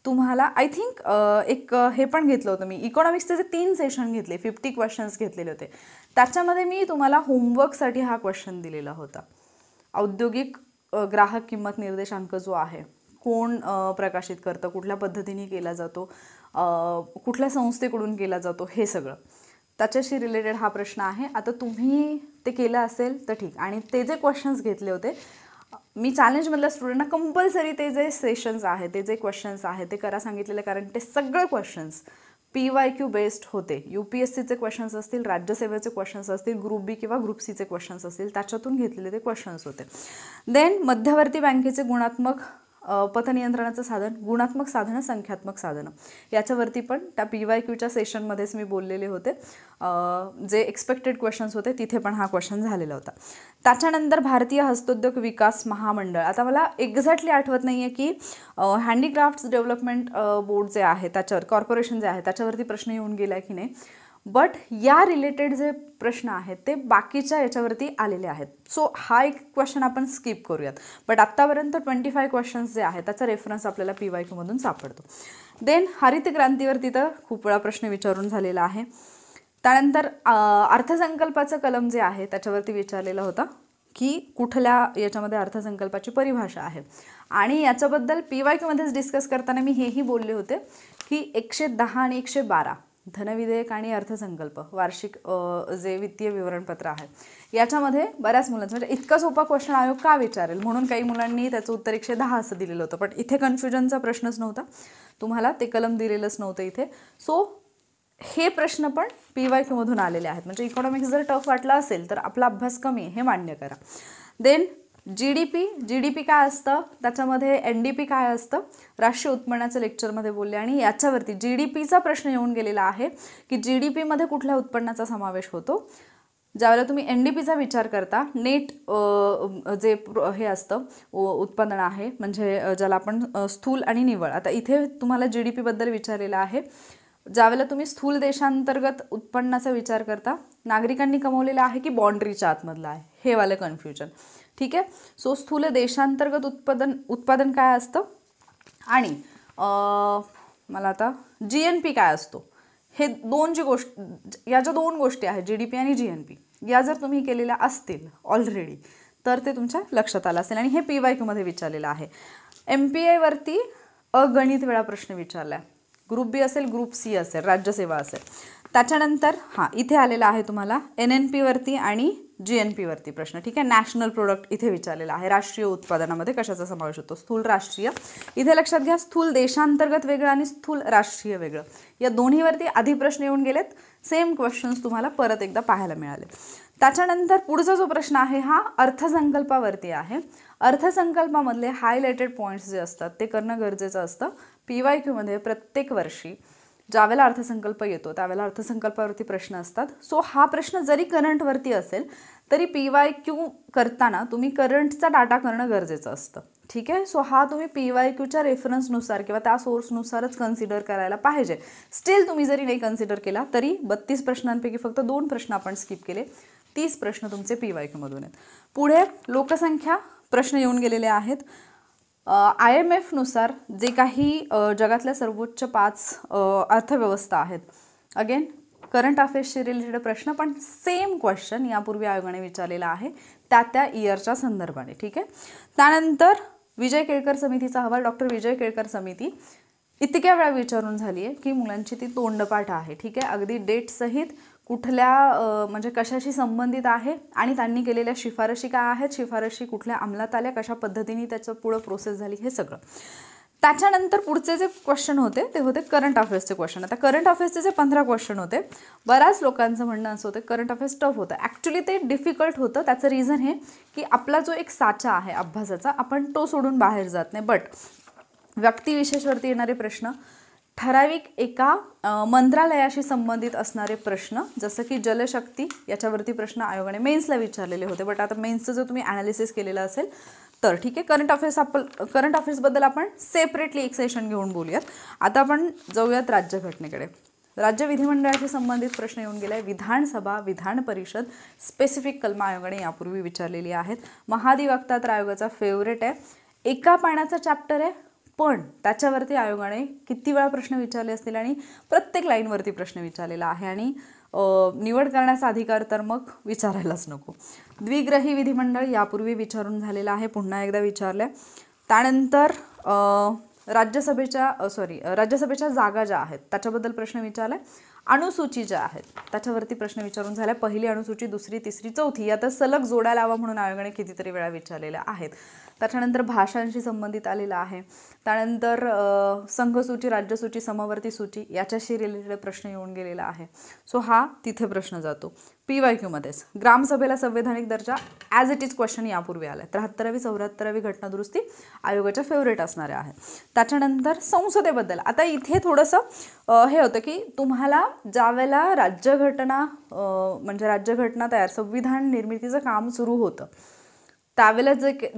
तुम्हाला आय थिंक एक हे पण घेतलं होतं, मी इकॉनॉमिक्सचे जे 3 सेशन घेतले, 50 क्वेश्चन्स घेतलेले होते, त्याच्यामध्ये मी तुम्हाला होमवर्कसाठी हा क्वेश्चन दिलेला होता. औद्योगिक ग्राहक किंमत निर्देशांक जो आहे कोण प्रकाशित करतं, कुठल्या पद्धतीने केला जातो, कुठल्या संस्थेकडून केला जातो, हे सगळं त्याच्याशी रिलेटेड हा प्रश्न आहे. आता तुम्ही ते केलं असेल तर ठीक, आणि ते जे क्वेश्चन्स घेतले होते मी चॅलेंजमधल्या स्टुडंटना कंपल्सरी ते जे सेशन्स आहेत, ते जे क्वेश्चन्स आहेत ते करा सांगितलेले, कारण ते सगळे क्वेश्चन्स PYQ बेस्ड होते. UPSCचे क्वेश्चन्स असतील, राज्यसेवेचे क्वेश्चन्स असतील, ग्रुप बी किंवा ग्रुप सीचे क्वेश्चन्स असतील, त्याच्यातून घेतलेले ते क्वेश्चन्स होते. देन मध्यवर्ती बँकेचे गुणात्मक पतनियंत्रणाचं साधन, गुणात्मक साधनं, संख्यात्मक साधनं, याच्यावरती पण त्या PYQच्या सेशनमध्येच मी बोललेले होते. जे एक्सपेक्टेड क्वेश्चन्स होते तिथे पण हा क्वेश्चन झालेला होता. त्याच्यानंतर भारतीय हस्तोद्योग विकास महामंडळ, आता मला एक्झॅक्टली आठवत नाही आहे की हँडीक्राफ्ट्स डेव्हलपमेंट बोर्ड जे आहे त्याच्यावर, कॉर्पोरेशन जे आहे त्याच्यावरती प्रश्न येऊन गेला की नाही, बट या रिलेटेड जे प्रश्न आहेत ते बाकीच्या याच्यावरती आलेले आहेत. सो हा एक क्वेश्चन आपण स्किप करूयात, बट आत्तापर्यंत 25 क्वेश्चन्स जे आहेत त्याचा रेफरन्स आपल्याला PYQमधून सापडतो. देन हरित क्रांतीवरती तर खूप वेळा प्रश्न विचारून झालेला आहे. त्यानंतर अर्थसंकल्पाचं कलम जे आहे त्याच्यावरती विचारलेलं होतं की कुठल्या याच्यामध्ये अर्थसंकल्पाची परिभाषा आहे, आणि याच्याबद्दल PYQमध्येच डिस्कस करताना मी हेही बोलले होते की 110 आणि 112 धनविधेयक आणि अर्थसंकल्प वार्षिक जे वित्तीय विवरणपत्र आहे याच्यामध्ये बऱ्याच मुलांचं, म्हणजे इतका सोपा क्वेश्चन आयोग का विचारेल म्हणून काही मुलांनी त्याचं उत्तर 110 असं दिलेलं होतं, पण इथे कन्फ्युजनचा प्रश्नच नव्हता, तुम्हाला ते कलम दिलेलंच नव्हतं इथे. सो हे प्रश्न पण PYQमधून आलेले आहेत, म्हणजे इकॉनॉमिक्स जर टफ वाटला असेल तर आपला अभ्यास कमी आहे हे मान्य करा. देन GDP काय असतं, त्याच्यामध्ये NDP काय असतं, राष्ट्रीय उत्पन्नाच्या लेक्चरमध्ये बोलले, आणि याच्यावरती GDPचा प्रश्न येऊन गेलेला आहे की GDPमध्ये कुठल्या उत्पन्नाचा समावेश होतो. ज्यावेळेला तुम्ही NDPचा विचार करता, नेट जे हे असतं उत्पन्न आहे, म्हणजे ज्याला आपण स्थूल आणि निव्वळ, आता इथे तुम्हाला GDPबद्दल विचारलेलं आहे. ज्यावेळेला तुम्ही स्थूल देशांतर्गत उत्पन्नाचा विचार करता, नागरिकांनी कमवलेलं आहे की बाउंड्रीच्या आतमधलं आहे, हे वालं कन्फ्युजन, ठीक आहे. सो स्थूल देशांतर्गत उत्पादन काय असतं, आणि मला आता GNP काय असतो, हे या ज्या दोन गोष्टी आहेत GDP आणि GNP, या जर तुम्ही केलेल्या असतील ऑलरेडी तर ते तुमच्या लक्षात आलं असेल, आणि हे PYQमध्ये विचारलेलं आहे. MPIवरती अगणित वेळा प्रश्न विचारला आहे, ग्रुप बी असेल, ग्रुप सी असेल, राज्यसेवा असेल. त्याच्यानंतर इथे आलेला आहे तुम्हाला NNPवरती आणि GNPवरती प्रश्न, ठीक आहे. नॅशनल प्रोडक्ट इथे विचारलेला आहे, राष्ट्रीय उत्पादनामध्ये कशाचा समावेश होतो, स्थूल राष्ट्रीय. इथे लक्षात घ्या स्थूल देशांतर्गत वेगळं आणि स्थूल राष्ट्रीय वेगळं, या दोन्हीवरती आधी प्रश्न येऊन गेलेत, सेम क्वेश्चन्स तुम्हाला परत एकदा पाहायला मिळाले. त्याच्यानंतर पुढचा जो प्रश्न आहे हा अर्थसंकल्पावरती आहे. अर्थसंकल्पामधले हायलाइटेड पॉईंट्स जे असतात ते करणं गरजेचं असतं. PYQमध्ये प्रत्येक वर्षी ज्यावेळेला अर्थसंकल्प येतो त्यावेळेला अर्थसंकल्पावरती प्रश्न असतात. सो हा प्रश्न जरी करंटवरती असेल तरी PYQ करताना तुम्ही करंटचा डाटा करणं गरजेचं असतं. ठीक आहे. सो हा तुम्ही PYQच्या रेफरन्सनुसार किंवा त्या सोर्सनुसारच कन्सिडर करायला पाहिजे. स्टील तुम्ही जरी नाही कन्सिडर केला तरी 32 प्रश्नांपैकी फक्त 2 प्रश्न आपण स्किप केले. 30 प्रश्न तुमचे PYQ मधून आहेत. पुढे लोकसंख्या प्रश्न येऊन गेलेले आहेत. IMF नुसार जे काही जगातल्या सर्वोच्च 5 अर्थव्यवस्था आहेत, अगेन करंट अफेअर्सशी रिलेटेड प्रश्न, पण सेम क्वेश्चन यापूर्वी आयोगाने विचारलेला आहे त्या इयरच्या संदर्भाने. ठीक आहे. त्यानंतर विजय केळकर समितीचा अहवाल, डॉक्टर विजय केळकर समिती इतक्या वेळा विचारून झाली आहे की मुलांची ती तोंडपाठ आहे. ठीक आहे. अगदी डेट सहित कुठल्या म्हणजे कशाशी संबंधित आहे आणि त्यांनी केलेल्या शिफारशी काय आहेत, शिफारशी कुठल्या अंमलात आल्या, कशा पद्धतीने त्याचं पुढं प्रोसेस झाली, हे सगळं. त्याच्यानंतर पुढचे जे क्वेश्चन होते ते होते करंट अफेअर्सचे क्वेश्चन. आता करंट अफेअर्सचे जे 15 क्वेश्चन होते, बऱ्याच लोकांचं म्हणणं असं होतं करंट अफेअर्स टफ होतं. ॲक्च्युली ते डिफिकल्ट होतं. त्याचं रिझन हे की आपला जो एक साचा आहे अभ्यासाचा, आपण तो सोडून बाहेर जात नाही. बट व्यक्तिविशेषवरती येणारे प्रश्न, ठराविक एका मंत्रालयाशी संबंधित असणारे प्रश्न, जसं की जलशक्ती याच्यावरती प्रश्न आयोगाने मेन्सला विचारलेले होते. बट आता मेन्सचं जर तुम्ही ॲनालिसिस केलेलं असेल तर ठीक आहे. करंट अफेअर्सबद्दल आपण सेपरेटली एक सेशन घेऊन बोलूयात. आता आपण जाऊयात राज्यघटनेकडे. राज्य विधिमंडळाशी संबंधित प्रश्न येऊन गेले. विधानसभा, विधान परिषद, स्पेसिफिक कलमं आयोगाने यापूर्वी विचारलेली आहेत. महाधिवक्ता तर आयोगाचा फेवरेट आहे. एका पानाचा चॅप्टर आहे, पण त्याच्यावरती आयोगाने किती वेळा प्रश्न विचारले असतील आणि प्रत्येक लाईनवरती प्रश्न विचारलेला आहे आणि निवड करण्याचा अधिकार तर मग विचारायलाच नको. द्विग्रही विधिमंडळ यापूर्वी विचारून झालेलं आहे, पुन्हा एकदा विचारलं. त्यानंतर राज्यसभेच्या जागा ज्या आहेत त्याच्याबद्दल प्रश्न विचारला. अणुसूची ज्या आहेत त्याच्यावरती प्रश्न विचारून झाला. पहिली अणुसूची, दुसरी, तिसरी, चौथी यात सलग जोड्या लावा म्हणून आयोगाने कितीतरी वेळा विचारलेल्या आहेत. त्याच्यानंतर भाषांशी संबंधित आलेला आहे. त्यानंतर संघसूची, राज्यसूची, समवर्ती सूची याच्याशी रिलेटेड प्रश्न येऊन गेलेला आहे. सो हा तिथे प्रश्न जातो. PYQमध्येच ग्रामसभेला संवैधानिक दर्जा ॲज इट इज क्वेश्चन यापूर्वी आला. 73वी 74वी घटनादुरुस्ती आयोगाच्या फेवरेट असणाऱ्या आहेत. त्याच्यानंतर संसदेबद्दल, आता इथे थोडंसं हे होतं की तुम्हाला ज्यावेळेला राज्यघटना तयार, संविधान निर्मितीचं काम सुरू होतं त्यावेळेला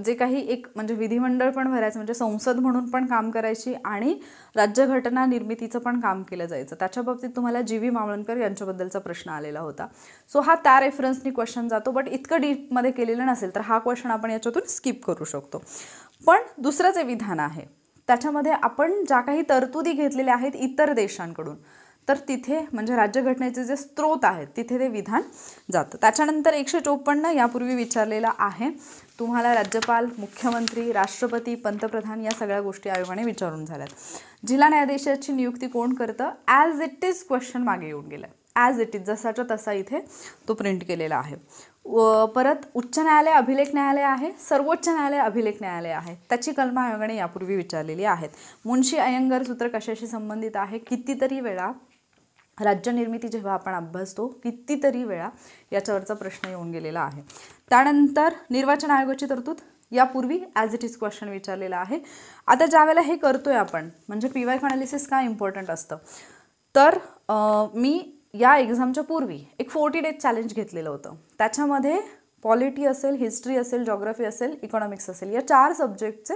जे काही एक म्हणजे विधिमंडळ पण भरायचं, म्हणजे संसद म्हणून पण काम करायची आणि राज्यघटना निर्मितीचं पण काम केलं जायचं. त्याच्या बाबतीत तुम्हाला GV मावळणकर यांच्याबद्दलचा प्रश्न आलेला होता. सो हा त्या रेफरन्सनी क्वेश्चन जातो. बट इतकं डीपमध्ये केलेलं नसेल तर हा क्वेश्चन आपण याच्यातून स्किप करू शकतो. पण दुसरं जे विधान आहे त्याच्यामध्ये आपण ज्या काही तरतुदी घेतलेल्या आहेत इतर देशांकडून, तर तिथे म्हणजे राज्यघटनेचे जे स्रोत आहेत तिथे ते विधान जातं. त्याच्यानंतर 154 यापूर्वी विचारलेला आहे. तुम्हाला राज्यपाल, मुख्यमंत्री, राष्ट्रपती, पंतप्रधान या सगळ्या गोष्टी आयोगाने विचारून झाल्यात. जिल्हा न्यायाधीशाची नियुक्ती कोण करतं, ॲज इट इज क्वेश्चन मागे येऊन गेला. ॲज इट इज जसाच्या तसा इथे तो प्रिंट केलेला आहे. परत उच्च न्यायालय, अभिलेख न्यायालय आहे, सर्वोच्च न्यायालय, अभिलेख न्यायालय आहे. त्याची कलमं आयोगाने यापूर्वी विचारलेली आहेत. मुन्शी अय्यंगार सूत्र कशाशी संबंधित आहे, कितीतरी वेळा राज्यनिर्मिती जेव्हा आपण अभ्यासतो कितीतरी वेळा याच्यावरचा प्रश्न येऊन गेलेला आहे. त्यानंतर निर्वाचन आयोगाची तरतूद यापूर्वी ॲज इट इज क्वेश्चन विचारलेला आहे. आता ज्यावेळेला हे करतोय आपण, म्हणजे PYQ अनालिसिस का इम्पॉर्टंट असतं, तर मी या एक्झामच्या पूर्वी एक 40 डेज चॅलेंज घेतलेलं होतं. त्याच्यामध्ये पॉलिटी असेल, हिस्ट्री असेल, जॉग्राफी असेल, इकॉनॉमिक्स असेल, या 4 सब्जेक्टचे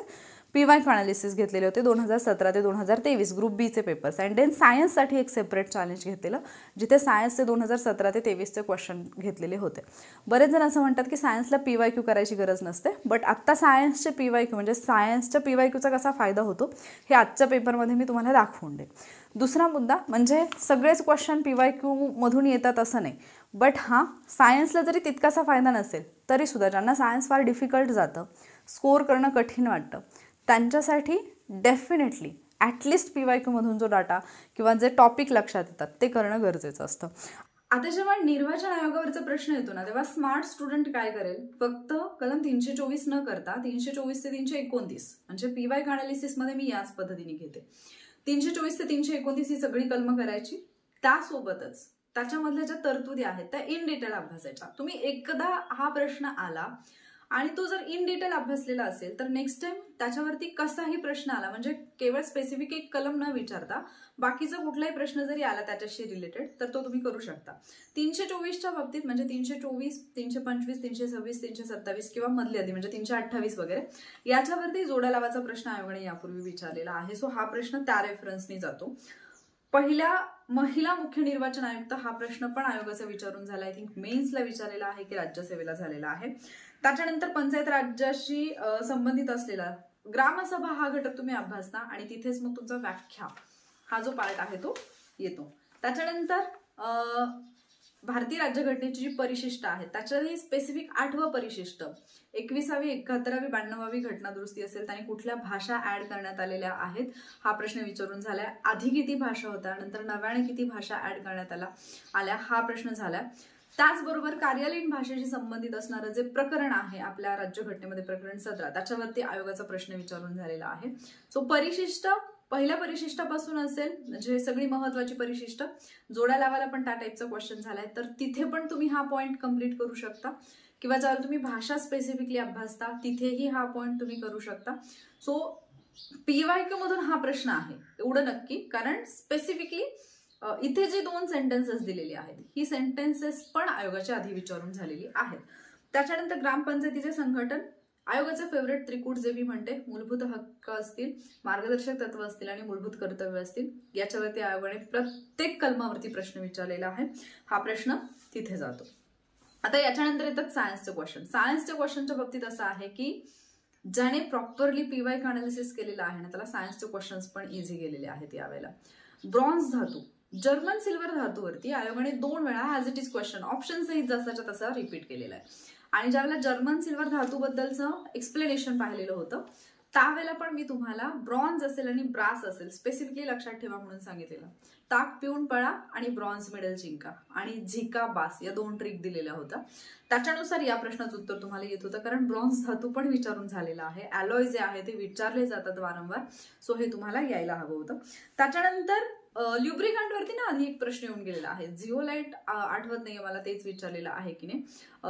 PYQ अनालिसिस घेतलेले होते 2017 ते 2023 ग्रुप बीचे पेपर्स. अँड देन सायन्ससाठी एक सेपरेट चॅलेंज घेतलेलं, जिथे सायन्सचे 2017 ते 2023चे क्वेश्चन घेतलेले होते. बरेच जण असं म्हणतात की सायन्सला PYQ करायची गरज नसते, बट आत्ता सायन्सचे PYQ म्हणजे सायन्सच्या PYQचा कसा फायदा होतो हे आजच्या पेपरमध्ये मी तुम्हाला दाखवून देईन. दुसरा मुद्दा म्हणजे सगळेच क्वेश्चन PYQमधून येतात असं नाही, बट हां सायन्सला जरी तितकासा फायदा नसेल तरीसुद्धा ज्यांना सायन्स फार डिफिकल्ट जातं, स्कोअर करणं कठीण वाटतं, त्यांच्यासाठी डेफिनेटली ॲटलिस्ट PYQमधून जो डाटा किंवा जे टॉपिक लक्षात येतात ते करणं गरजेचं असतं. आता जेव्हा निर्वाचन आयोगावरचा प्रश्न येतो ना, तेव्हा स्मार्ट स्टुडंट काय करेल, फक्त कलम 324 न करता 324 ते 329 म्हणजे PYQ अनालिसिसमध्ये मी याच पद्धतीने घेते. 324 ते 329 ही सगळी कलमं करायची. त्यासोबतच त्याच्यामधल्या ज्या तरतुदी आहेत त्या इन डिटेल अभ्यासायच्या. तुम्ही एकदा हा प्रश्न आला आणि तो जर इन डिटेल अभ्यासलेला असेल तर नेक्स्ट टाइम त्याच्यावरती कसाही प्रश्न आला, म्हणजे केवळ स्पेसिफिक एक कलम न विचारता बाकीचा कुठलाही प्रश्न जरी आला त्याच्याशी रिलेटेड तर तो तुम्ही करू शकता. 324च्या बाबतीत म्हणजे 324, 325, 326, 327 किंवा मधली आधी म्हणजे 328 वगैरे याच्यावरती जोड्या लावाचा प्रश्न आयोगाने यापूर्वी विचारलेला आहे. सो हा प्रश्न त्या रेफरन्सनी जातो. पहिल्या महिला मुख्य निर्वाचन आयुक्त हा प्रश्न पण आयोगाचा विचारून झाला. आय थिंक मेन्सला विचारलेला आहे की राज्यसेवेला झालेला आहे. त्याच्यानंतर पंचायत राज्याशी संबंधित असलेला ग्रामसभा हा घटक तुम्ही अभ्यासता आणि तिथेच मग तुमचा व्याख्या हा जो पार्ट आहे तो येतो. त्याच्यानंतर भारतीय राज्यघटनेची जी परिशिष्ट आहे त्याच्यातही स्पेसिफिक 8वं परिशिष्ट 21वी, 71वी, 92वी घटना दुरुस्ती असेल आणि कुठल्या भाषा ऍड करण्यात आलेल्या आहेत हा प्रश्न विचारून झालाय. आधी किती भाषा होत्या, नंतर नव्याने किती भाषा ऍड करण्यात आल्या हा प्रश्न झालाय. त्याचबरोबर कार्यालयीन भाषेशी संबंधित असणारं जे प्रकरण आहे आपल्या राज्यघटनेमध्ये प्रकरण 17 त्याच्यावरती आयोगाचा प्रश्न विचारून झालेला आहे. सो परिशिष्ट पहिल्या परिशिष्टापासून असेल म्हणजे सगळी महत्वाची परिशिष्ट जोड्या लावायला पण त्या टाईपचा क्वेश्चन झालाय तर तिथे पण तुम्ही हा पॉइंट कम्प्लीट करू शकता किंवा ज्यावेळेला तुम्ही भाषा स्पेसिफिकली अभ्यासता तिथेही हा पॉइंट तुम्ही करू शकता. सो पीवायक्यू मधून हा प्रश्न आहे एवढं नक्की, कारण स्पेसिफिकली इथे जे 2 सेंटेन्सेस दिलेली आहेत ही सेंटेन्सेस पण आयोगाच्या आधी विचारून झालेली आहेत. त्याच्यानंतर ग्रामपंचायतीचे संघटन आयोगाचं फेवरेट त्रिकूट जे मी म्हणते मूलभूत हक्क असतील, मार्गदर्शक तत्व असतील आणि मूलभूत कर्तव्य असतील याच्यावरती आयोगाने प्रत्येक कलमावरती प्रश्न विचारलेला आहे. हा प्रश्न तिथे जातो. आता याच्यानंतर येतात सायन्सचे क्वेश्चन. सायन्सच्या क्वेश्चनच्या बाबतीत असं आहे की ज्याने प्रॉपरली पीवायक्यू अनालिसिस केलेला आहे ना त्याला सायन्सचे क्वेश्चन्स पण इझी गेलेले आहेत यावेळेला. ब्रॉन्झ धातू, जर्मन सिल्वर धातूवरती आयोगाने 2 वेळा as it is question option सहित जसाच्या तसा रिपीट केलेला आहे. आणि ज्यावेळेला जर्मन सिल्वर धातूबद्दलचं एक्सप्लेनेशन पाहिलेलं होतं त्यावेळेला पण मी तुम्हाला ब्रॉन्झ असेल आणि ब्रास असेल स्पेसिफिकली लक्षात ठेवा म्हणून सांगितलेलं. ताक पिऊन पळा आणि ब्रॉन्झ मेडल जिंका आणि झिका बास या 2 ट्रिक दिलेल्या होत्या. त्याच्यानुसार या प्रश्नाचं उत्तर तुम्हाला येत होतं, कारण ब्रॉन्झ धातू पण विचारून झालेला आहे. ॲलॉय जे आहे ते विचारले जातात वारंवार, सो हे तुम्हाला यायला हवं होतं. त्याच्यानंतर ल्युब्रिकंट वरती ना आधी एक प्रश्न येऊन गेलेला आहे. झिओलाइट आठवत नाहीये मला तेच विचारलेलं आहे की नाही,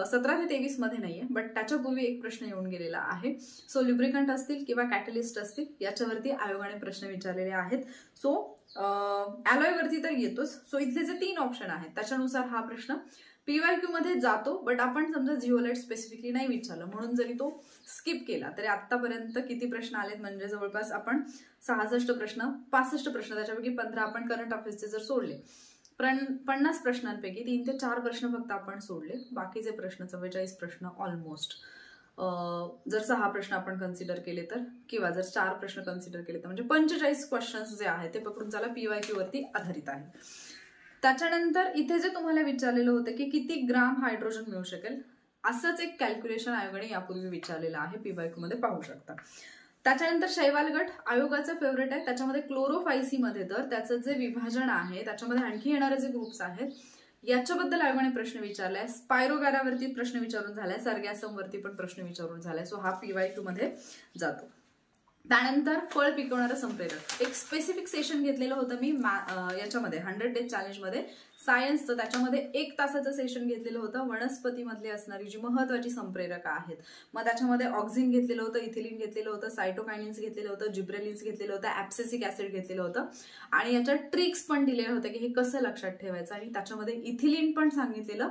17 ते 23 मध्ये नाहीये बट त्याच्यापूर्वी एक प्रश्न येऊन गेलेला आहे. सो ल्युब्रिकंट असतील किंवा कॅटलिस्ट असतील याच्यावरती आयोगाने प्रश्न विचारलेले आहेत. सो ॲलॉय वरती तर येतोच. सो इथले जे 3 ऑप्शन आहेत त्याच्यानुसार हा प्रश्न पीवायक्यू मध्ये जातो. बट आपण समजा झिओलाइट स्पेसिफिकली नाही विचारलं म्हणून जरी तो स्किप केला तरी आतापर्यंत किती प्रश्न आलेत म्हणजे जवळपास आपण 66 प्रश्न 65 प्रश्न त्याच्यापैकी 15 आपण करंट अफेअर्सचे जर सोडले 50 प्रश्नांपैकी 3 ते 4 प्रश्न फक्त आपण सोडले. बाकीचे प्रश्न 44 प्रश्न ऑलमोस्ट जर 6 प्रश्न आपण कन्सिडर केले तर किंवा जर 4 प्रश्न कन्सिडर केले तर म्हणजे 45 क्वेश्चन्स जे आहेत ते पकडून चला पीवायक्यू वरती आधारित आहे. त्याच्यानंतर इथे जे तुम्हाला विचारलेलं होतं की किती ग्राम हायड्रोजन मिळू शकेल असंच एक कॅल्क्युलेशन आयोगाने यापूर्वी विचारलेलं आहे, पीवायक्यू मध्ये पाहू शकता. त्याच्यानंतर शैवाल गट आयोगाचं फेवरेट आहे. त्याच्यामध्ये क्लोरोफायसी मध्ये तर त्याचं जे विभाजन आहे त्याच्यामध्ये आणखी येणारे जे ग्रुप्स आहेत याच्याबद्दल आयोगाने प्रश्न विचारलाय. स्पायरोगॅरावरती प्रश्न विचारून झालाय, सर्गॅसम वरती पण प्रश्न विचारून झालाय. सो हा पीवायक्यू मध्ये जातो. त्यानंतर फळ पिकवणारा संप्रेरक एक स्पेसिफिक सेशन घेतलेलं होतं मी याच्यामध्ये 100 डेज चॅलेंजमध्ये सायन्सचं. त्याच्यामध्ये 1 तासाचं सेशन घेतलेलं होतं वनस्पतीमधली असणारी जी महत्वाची संप्रेरक आहेत. मग त्याच्यामध्ये ऑक्झिन घेतलेलं होतं, इथिलिन घेतलेलं होतं, सायटोकायनिन्स घेतलेलं होतं, जिब्रेलिन्स घेतलेलं होतं, ॲब्सिसिक ऍसिड घेतलेलं होतं आणि याच्यात ट्रिक्स पण दिलेले होते की हे कसं लक्षात ठेवायचं. आणि त्याच्यामध्ये इथिलिन पण सांगितलेलं.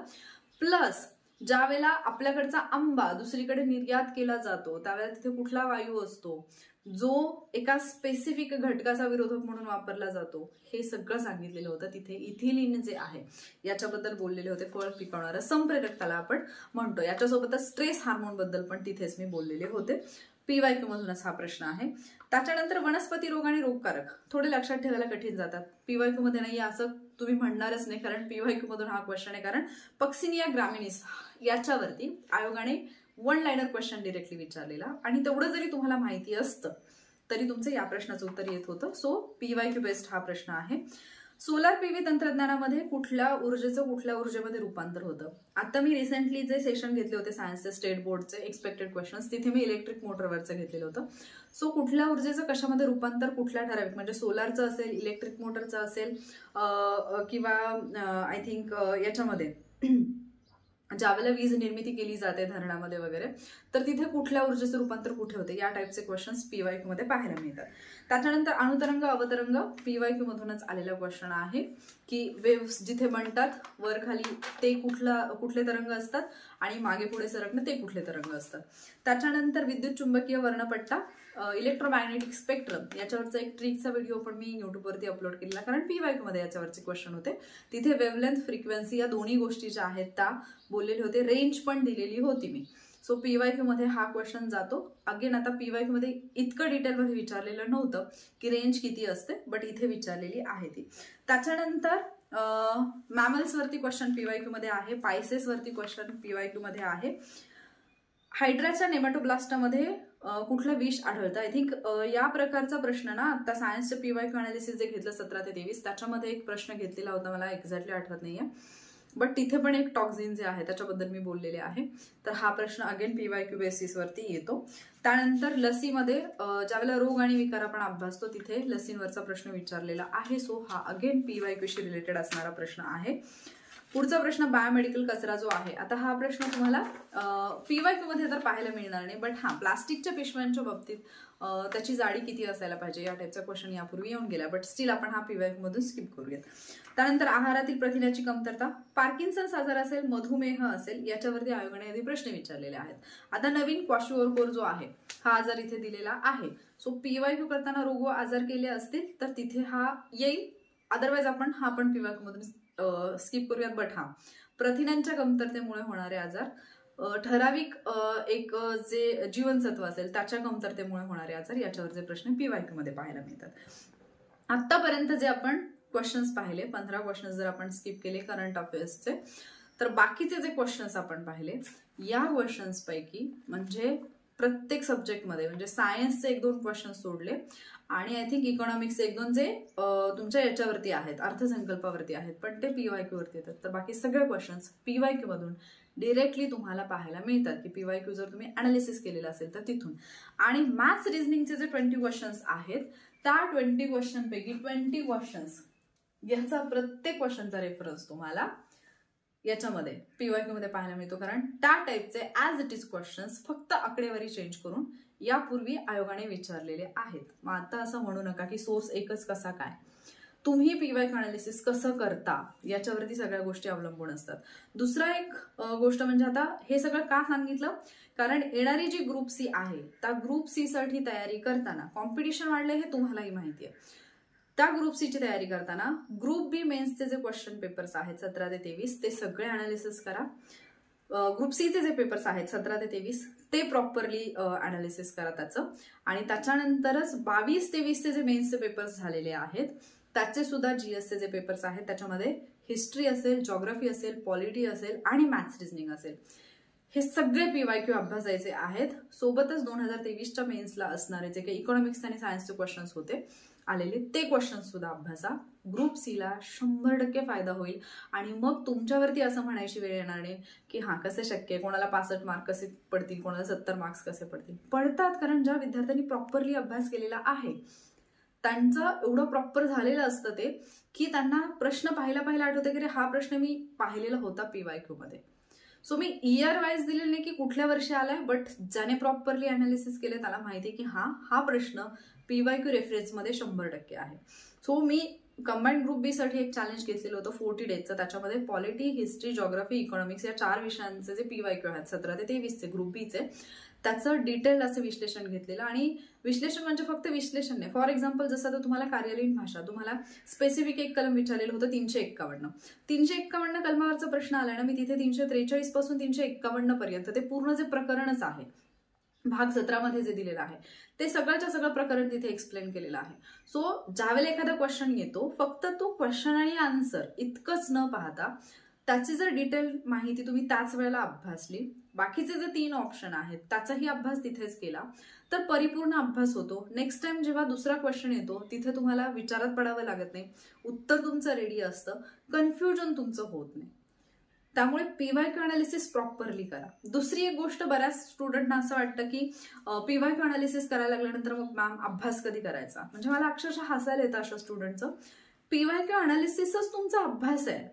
प्लस ज्या वेळेला आपल्याकडचा आंबा दुसरीकडे निर्यात केला जातो त्यावेळेला तिथे कुठला वायू असतो जो एका स्पेसिफिक घटकाचा विरोधक म्हणून वापरला जातो हे सगळं सांगितलेलं होतं. तिथे इथिलिन जे आहे याच्याबद्दल बोललेले होते. फळ पिकवणारं संप्रेरक त्याला आपण म्हणतो. याच्यासोबतच स्ट्रेस हार्मोन बद्दल पण तिथेच मी बोललेले होते. पीवायक्यू मधूनच हा प्रश्न आहे. त्याच्यानंतर वनस्पती रोग आणि रोगकारक थोडे लक्षात ठेवायला कठीण जातात. पीवायक्यू मध्ये नाही असं तुम्ही म्हणणारच नाही, कारण पीवायक्यू मधून हा क्वेश्चन आहे. कारण पक्सिनिया ग्रामिनिस याच्यावरती आयोगाने 1 लाइनर क्वेश्चन डिरेक्टली विचारलेला आणि तेवढं जरी तुम्हाला माहिती असतं तरी तुमचं या प्रश्नाचं उत्तर येत होतं. सो पीवायक्यू बेस्ड हा प्रश्न आहे. सोलार पीव्ही तंत्रज्ञानामध्ये कुठल्या ऊर्जेचं कुठल्या ऊर्जेमध्ये रूपांतर होतं. आता मी रिसेंटली जे सेशन घेतले होते सायन्सचे स्टेट बोर्डचे एक्सपेक्टेड क्वेश्चन्स तिथे मी इलेक्ट्रिक मोटरवरचं घेतलेलं होतं. सो कुठल्या ऊर्जेचं कशामध्ये रूपांतर कुठल्या ठराविक म्हणजे सोलारचं असेल, इलेक्ट्रिक मोटरचं असेल किंवा आय थिंक याच्यामध्ये ज्यावेळेला वीज निर्मिती केली जाते धरणामध्ये वगैरे, तर तिथे कुठल्या ऊर्जेचं रूपांतर कुठे होते, या टाईपचे क्वेश्चन्स पीवायक्यू मध्ये पाहायला मिळतात. त्याच्यानंतर अणुतरंग अवतरंग पीवायक्यू मधूनच आलेला क्वेश्चन आहे की वेव्स जिथे बनतात वर खाली ते कुठले तरंग असतात आणि मागे पुढे सरकणं ते कुठले तरंग असतात. त्याच्यानंतर विद्युत चुंबकीय वर्णपट्टा, इलेक्ट्रोमॅग्नेटिक स्पेक्ट्रम, याच्यावरचा एक ट्रिकचा व्हिडिओ पण मी युट्यूबवरती अपलोड केला, कारण पीवायक्यू मध्ये याच्यावरचे क्वेश्चन होते. तिथे वेव्हलेंथ, फ्रिक्वेन्सी या दोन्ही गोष्टी ज्या आहेत त्या बोललेले होते, रेंज पण दिलेली होती मी. सो पीवायक्यू मध्ये हा क्वेश्चन जातो. अगेन आता पीवायक्यू मध्ये इतकं डिटेलमध्ये विचारलेलं नव्हतं की रेंज किती असते, बट इथे विचारलेली आहे ती. त्याच्यानंतर मॅमल्स वरती क्वेश्चन पीवायक्यू मध्ये आहे, पायसेस वरती क्वेश्चन पीवायक्यू मध्ये आहे. हायड्राच्या नेमॅटोब्लास्टामध्ये कुठलं विष आढळतं. आय थिंक या प्रकारचा प्रश्न ना आता सायन्सचं पीवायक्यू अनालिसिस जे घेतलं 17 ते 23 त्याच्यामध्ये एक प्रश्न घेतलेला होता, मला एक्झॅक्टली आठवत नाहीये, बट तिथे पण एक टॉक्झिन जे आहे त्याच्याबद्दल मी बोललेले आहे. तर हा प्रश्न अगेन पीवायक्यू बेसिसवरती येतो. त्यानंतर लसीमध्ये ज्यावेळेला रोग आणि विकार आपण अभ्यासतो तिथे लसींवरचा प्रश्न विचारलेला आहे. सो हा अगेन पीवायक्यूशी रिलेटेड असणारा प्रश्न आहे. पुढचा प्रश्न बायोमेडिकल कचरा जो आहे, आता हा प्रश्न तुम्हाला पीवायक्यू मध्ये तर पाहायला मिळणार नाही, बट हा प्लास्टिकच्या पिशव्यांच्या बाबतीत त्याची जाडी किती असायला पाहिजे या टाईपचा क्वेश्चन यापूर्वी येऊन गेला, बट स्टील आपण हा पीवायक्यू मधून स्किप करूयात. त्यानंतर आहारातील प्रथिनाची कमतरता, पार्किन्सन्स आजार असेल, मधुमेह असेल, याच्यावरती आयोगाने आधी प्रश्न विचारलेले आहेत. आता नवीन क्वाशिओरकोर जो आहे हा आजार इथे दिलेला आहे. सो पीवायक्यू करताना रोग व आजार केले असतील तर तिथे हा येईल, अदरवाईज आपण हा पण पीवायक्यू मधून स्किप करूयात. बट हा प्रथिनांच्या कमतरतेमुळे होणारे आजार, ठराविक एक जे जीवनसत्व असेल त्याच्या कमतरतेमुळे होणारे आजार, याच्यावरचे प्रश्न पीवायक्यू मध्ये पाहायला मिळतात. आतापर्यंत जे आपण क्वेश्चन्स पाहिले 15 क्वेश्चन्स जर आपण स्किप केले करंट अफेअर्सचे, तर बाकीचे जे क्वेश्चन्स आपण पाहिले या क्वेश्चन्स पैकी म्हणजे प्रत्येक सब्जेक्टमध्ये म्हणजे सायन्सचे 1-2 क्वेश्चन सोडले आणि आय थिंक इकॉनॉमिक्सचे 1-2 जे तुमच्या याच्यावरती आहेत, अर्थसंकल्पावरती आहेत, पण ते पीवायक्यू वरती येतात. तर बाकी सगळे क्वेश्चन्स पीवायक्यू मधून डिरेक्टली तुम्हाला पाहायला मिळतात की पीवायक्यू जर तुम्ही अनालिसिस केलेलं असेल तर तिथून. आणि मॅथ्स रिझनिंगचे जे 20 क्वेश्चन्स आहेत त्या 20 क्वेश्चन पैकी 20 क्वेश्चन्स याचा प्रत्येक क्वेश्चनचा रेफरन्स तुम्हाला याच्यामध्ये पीवायक्यू मध्ये पाहायला मिळतो, कारण त्या टाईपचे ऍज इट इज क्वेश्चन्स फक्त आकडेवारी चेंज करून यापूर्वी आयोगाने विचारलेले आहेत. मग आता असं म्हणू नका की सोर्स एकच कसा काय, तुम्ही पीवायक्यू अनालिसिस कसं करता याच्यावरती सगळ्या गोष्टी अवलंबून असतात. दुसरा एक गोष्ट म्हणजे आता हे सगळं का सांगितलं, कारण येणारी जी ग्रुप सी आहे त्या ग्रुप सी साठी तयारी करताना कॉम्पिटिशन वाढले हे तुम्हालाही माहिती आहे. त्या ग्रुप सी ची तयारी करताना ग्रुप बी मेन्सचे जे क्वेश्चन पेपर्स आहेत 17 ते 23 ते सगळे अनालिसिस करा. ग्रुप सीचे जे पेपर्स आहेत 17 ते 23 ते प्रॉपरली अनालिसिस करा त्याचं. आणि त्याच्यानंतरच 22 ते 20 जे मेन्सचे पेपर्स झालेले आहेत त्याचे सुद्धा जीएसचे जे पेपर्स आहेत त्याच्यामध्ये हिस्ट्री असेल, जॉग्राफी असेल, पॉलिटी असेल आणि मॅथ्स रिझनिंग असेल, हे सगळे पीवायक्यू अभ्यासायचे आहेत. सोबतच 2023च्या मेन्सला असणारे जे काही इकॉनॉमिक्स आणि सायन्सचे क्वेश्चन्स होते आलेले ते क्वेश्चन्स सुद्धा अभ्यासा. ग्रुप सीला 100% फायदा होईल. आणि मग तुमच्यावरती असं म्हणायची वेळ येणार नाही की हा कसे शक्य आहे, कोणाला 65 मार्क कसे पडतील, कोणाला 70 मार्क्स कसे पडतील. पडतात, कारण ज्या विद्यार्थ्यांनी प्रॉपरली अभ्यास केलेला आहे त्यांचं एवढं प्रॉपर झालेलं असतं ते की त्यांना प्रश्न पाहायला आठवतं की हा प्रश्न मी पाहिलेला होता पीवायक्यू मध्ये. सो मी इयर वाईज दिलेलं नाही की कुठल्या वर्षी आलाय, बट ज्याने प्रॉपरली अनालिसिस केले त्याला माहिती की हा प्रश्न पीवायक्यू रेफरन्समध्ये 100% आहे. सो मी कंबाईंड ग्रुप बी साठी एक चॅलेंज घेतलेलं होतं 40 डेजचं. त्याच्यामध्ये पॉलिटी, हिस्ट्री, जॉग्राफी, इकॉनॉमिक्स या 4 विषयांचे जे पीवायक्यू आहेत 17 ते 23चे ग्रुप बीचे, त्याचं डिटेल असं विश्लेषण घेतलेलं. आणि विश्लेषण म्हणजे फक्त विश्लेषण नाही. फॉर एक्झाम्पल जसं तर तुम्हाला कार्यालयीन भाषा, तुम्हाला स्पेसिफिक एक कलम विचारलेलं होतं 351 कलमावरचा प्रश्न आला ना, मी तिथे 343 पासून 351 पर्यंत ते पूर्ण जे प्रकरणच आहे भाग 17 मध्ये जे दिलेलं आहे ते सगळ्याच्या सगळं प्रकरण तिथे एक्सप्लेन केलेलं आहे. सो ज्यावेळेला एखादा क्वेश्चन येतो फक्त तो क्वेश्चन आणि आन्सर इतकंच न पाहता त्याची जर डिटेल माहिती तुम्ही त्याच वेळेला अभ्यासली, बाकीचे जे 3 ऑप्शन आहेत त्याचाही अभ्यास तिथेच केला तर परिपूर्ण अभ्यास होतो. नेक्स्ट टाइम जेव्हा दुसरा क्वेश्चन येतो तिथे तुम्हाला विचारात पडावं लागत नाही, उत्तर तुमचं रेडी असतं, कन्फ्युजन तुमचं होत नाही. त्यामुळे पीवायक्यू अनालिसिस प्रॉपरली करा. दुसरी एक गोष्ट, बऱ्याच स्टुडंटना असं वाटतं की पीवायक्यू अनालिसिस करायला लागल्यानंतर मग मॅम अभ्यास कधी करायचा, म्हणजे मला अक्षरशः हसायला येतं अशा स्टुडंटचं. पीवायक्यू अनालिसिसच तुमचा अभ्यास आहे.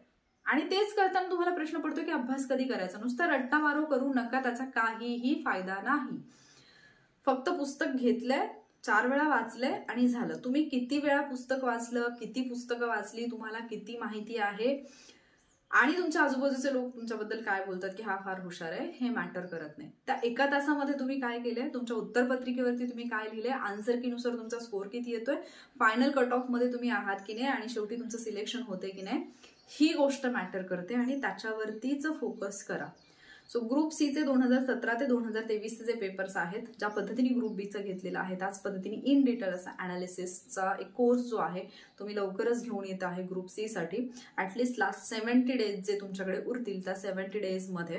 आणि तेच करताना तुम्हाला प्रश्न पडतो की अभ्यास कधी करायचा. नुसता रट्टा मारो करू नका, त्याचा काहीही फायदा नाही. फक्त पुस्तक घेतलंय, 4 वेळा वाचलंय आणि झालं. तुम्ही किती वेळा पुस्तक वाचलं, किती पुस्तकं वाचली, तुम्हाला किती माहिती आहे आणि तुमच्या आजूबाजूचे लोक तुमच्याबद्दल काय बोलतात की हा फार हुशार आहे, हे मॅटर करत नाही. त्या एका तासामध्ये तुम्ही काय केलंय, तुमच्या उत्तरपत्रिकेवरती तुम्ही काय लिहिलंय, आन्सर कीनुसार तुमचा स्कोर किती येतोय, फायनल कट ऑफ मध्ये तुम्ही आहात की नाही आणि शेवटी तुमचं सिलेक्शन होते की नाही, ही गोष्ट मॅटर करते आणि त्याच्यावरतीच फोकस करा. सो ग्रुप सीचे 2017 ते 2023 जे पेपर्स आहेत, ज्या पद्धतीने ग्रुप बीचं घेतलेलं आहे त्याच पद्धतीने इन डिटेल असा अनालिसिसचा एक कोर्स जो आहे तो मी लवकरच घेऊन येत आहे ग्रुप सी साठी. ऍटलिस्ट लास्ट 70 डेज जे तुमच्याकडे उरतील त्या 70 डेजमध्ये